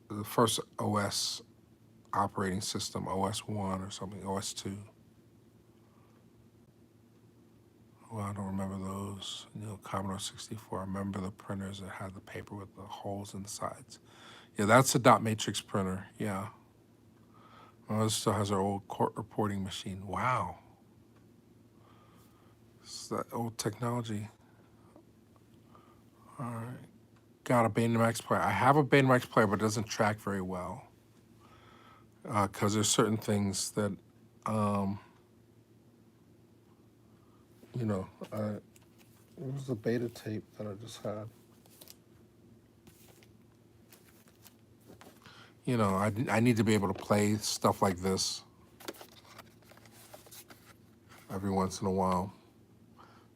the first OS operating system, OS 1 or something, OS 2. Well, I don't remember those. Commodore 64. I remember the printers that had the paper with the holes in the sides. Yeah, that's a dot matrix printer. Yeah. Well, it still has our old court reporting machine. Wow. It's that old technology. All right. Got a Betamax player. I have a Betamax player, but it doesn't track very well. Because there's certain things that, what was the beta tape that I just had? I need to be able to play stuff like this every once in a while.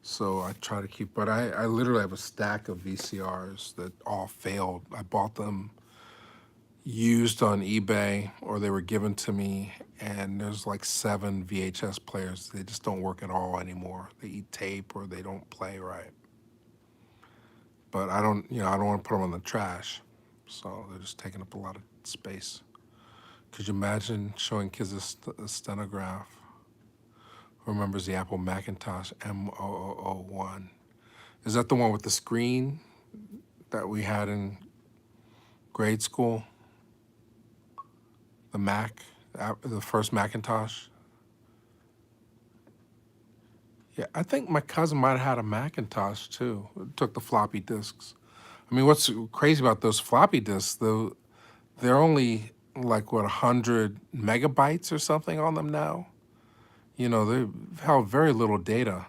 So I try to keep, but I literally have a stack of VCRs that all failed. I bought them used on eBay or they were given to me, and there's like 7 VHS players. They just don't work at all anymore. They eat tape or they don't play right. But I don't want to put them in the trash. So they're just taking up a lot of space. Could you imagine showing kids a stenograph? Who remembers the Apple Macintosh M0001? Is that the one with the screen that we had in grade school? The Mac, the first Macintosh? Yeah, I think my cousin might have had a Macintosh too. It took the floppy disks. I mean, what's crazy about those floppy disks, though, they're only like, 100 megabytes or something on them now? They have very little data.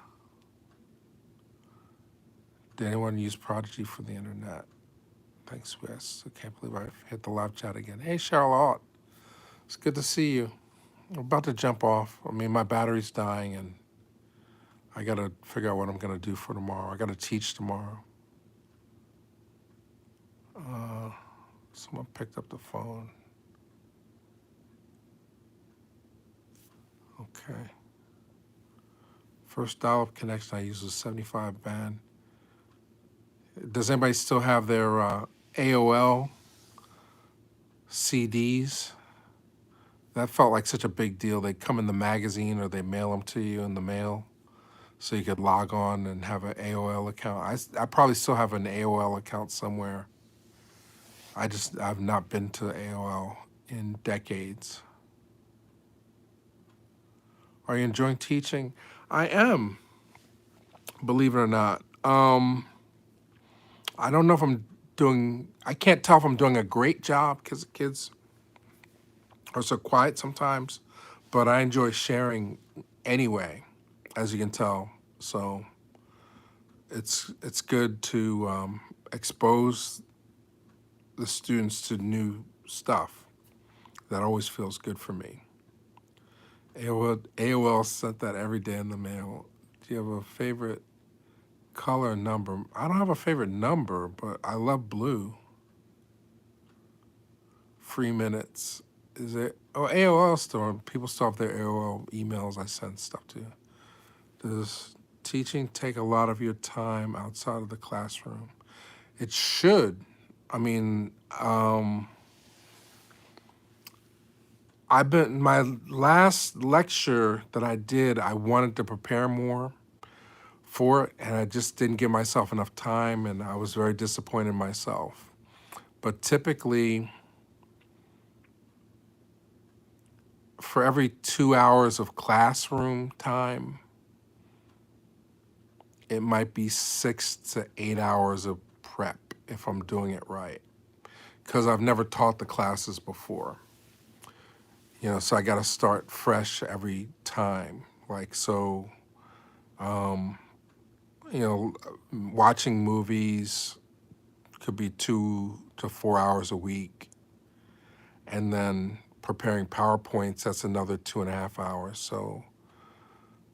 Did anyone use Prodigy for the internet? Thanks, Wes. I can't believe I hit the live chat again. Hey, Charlotte. It's good to see you. I'm about to jump off. I mean, my battery's dying, and I got to figure out what I'm going to do for tomorrow. I got to teach tomorrow. Someone picked up the phone. Okay. First dial-up connection I used was 75 band. Does anybody still have their AOL CDs? That felt like such a big deal. They come in the magazine or they mail them to you in the mail, so you could log on and have an AOL account. I probably still have an AOL account somewhere. I've not been to AOL in decades. Are you enjoying teaching? I am, believe it or not. I don't know if I can't tell if I'm doing a great job because the kids are so quiet sometimes, but I enjoy sharing anyway, as you can tell. So it's good to expose the students to new stuff. That always feels good for me. AOL sent that every day in the mail. Do you have a favorite color number? I don't have a favorite number, but I love blue. Free minutes. Is it? Oh, AOL store. People still have their AOL emails I send stuff to. teaching take a lot of your time outside of the classroom? It should. I mean, my last lecture that I did, I wanted to prepare more for it, and I just didn't give myself enough time, and I was very disappointed in myself. But typically, for every 2 hours of classroom time, it might be 6 to 8 hours of prep if I'm doing it right, because I've never taught the classes before. So I got to start fresh every time. Like, so, watching movies could be 2 to 4 hours a week. And then preparing PowerPoints, that's another 2.5 hours.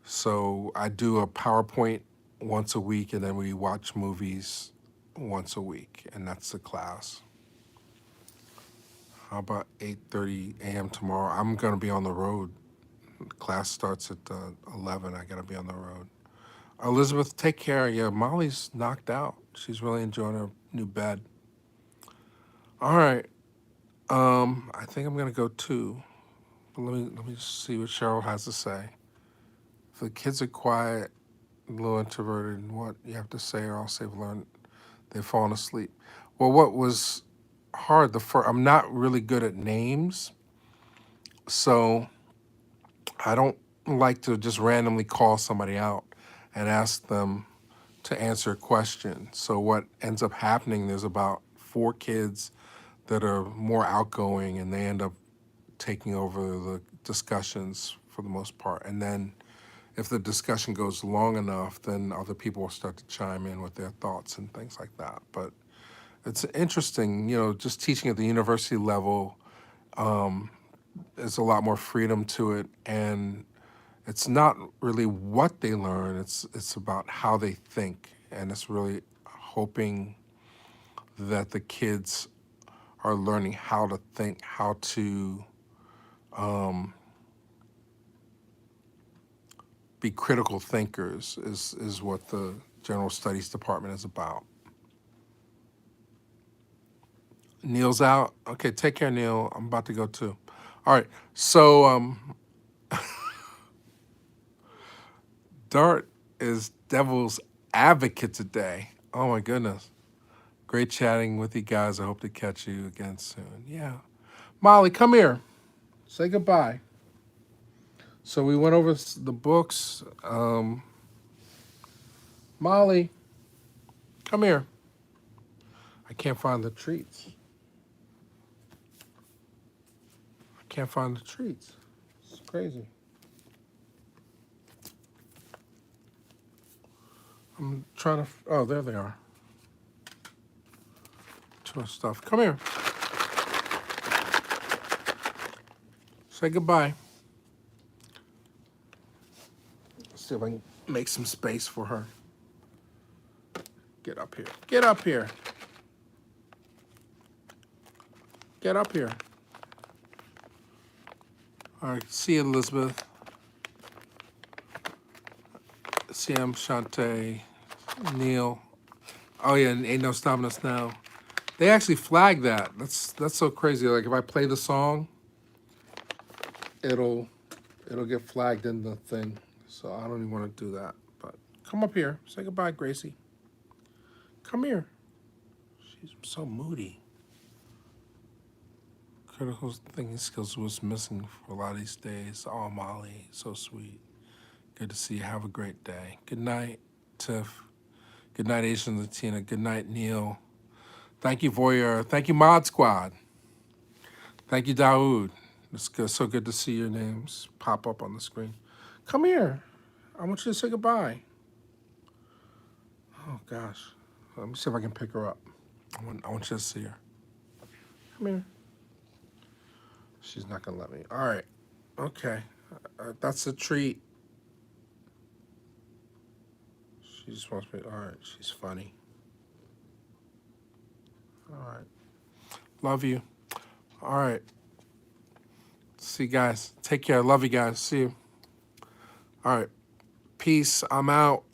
So I do a PowerPoint once a week, and then we watch movies once a week, and that's the class. How about 8:30 a.m. tomorrow? I'm going to be on the road. Class starts at 11. I got to be on the road. Elizabeth, take care. Yeah, Molly's knocked out. She's really enjoying her new bed. All right. I think I'm going to go too. But let me just see what Cheryl has to say. If the kids are quiet, a little introverted, what you have to say, or else they've fallen asleep. Well, what was hard, I'm not really good at names, so I don't like to just randomly call somebody out and ask them to answer a question. So what ends up happening, there's about 4 kids that are more outgoing, and they end up taking over the discussions for the most part. And then if the discussion goes long enough, then other people will start to chime in with their thoughts and things like that. But it's interesting, just teaching at the university level, there's a lot more freedom to it, and it's not really what they learn, it's about how they think, and it's really hoping that the kids are learning how to think, how to be critical thinkers is what the General Studies Department is about. Neil's out. Okay, take care, Neil. I'm about to go too. All right, so Dart is devil's advocate today. Oh my goodness. Great chatting with you guys. I hope to catch you again soon. Yeah. Molly, come here. Say goodbye. So we went over the books. Molly, come here. I can't find the treats. I can't find the treats. It's crazy. I'm trying to, oh, there they are. Too much stuff. Come here. Say goodbye. Let's see if I can make some space for her. Get up here. Get up here. Get up here. All right, see you, Elizabeth. Sam, Shantae, Neil. Oh yeah, Ain't No Stopping Us Now. They actually flagged that. That's so crazy. Like if I play the song, it'll get flagged in the thing. So I don't even want to do that. But come up here. Say goodbye, Gracie. Come here. She's so moody. Critical thinking skills was missing for a lot of these days. Oh, Molly, so sweet. Good to see you. Have a great day. Good night, Tiff. Good night, Asian Latina. Good night, Neil. Thank you, Voyeur. Thank you, Mod Squad. Thank you, Daoud. It's good, so good to see your names pop up on the screen. Come here. I want you to say goodbye. Oh, gosh. Let me see if I can pick her up. I want you to see her. Come here. She's not going to let me. All right. Okay. That's a treat. She just wants me. All right. She's funny. All right. Love you. All right. See you guys. Take care. Love you guys. See you. All right. Peace. I'm out.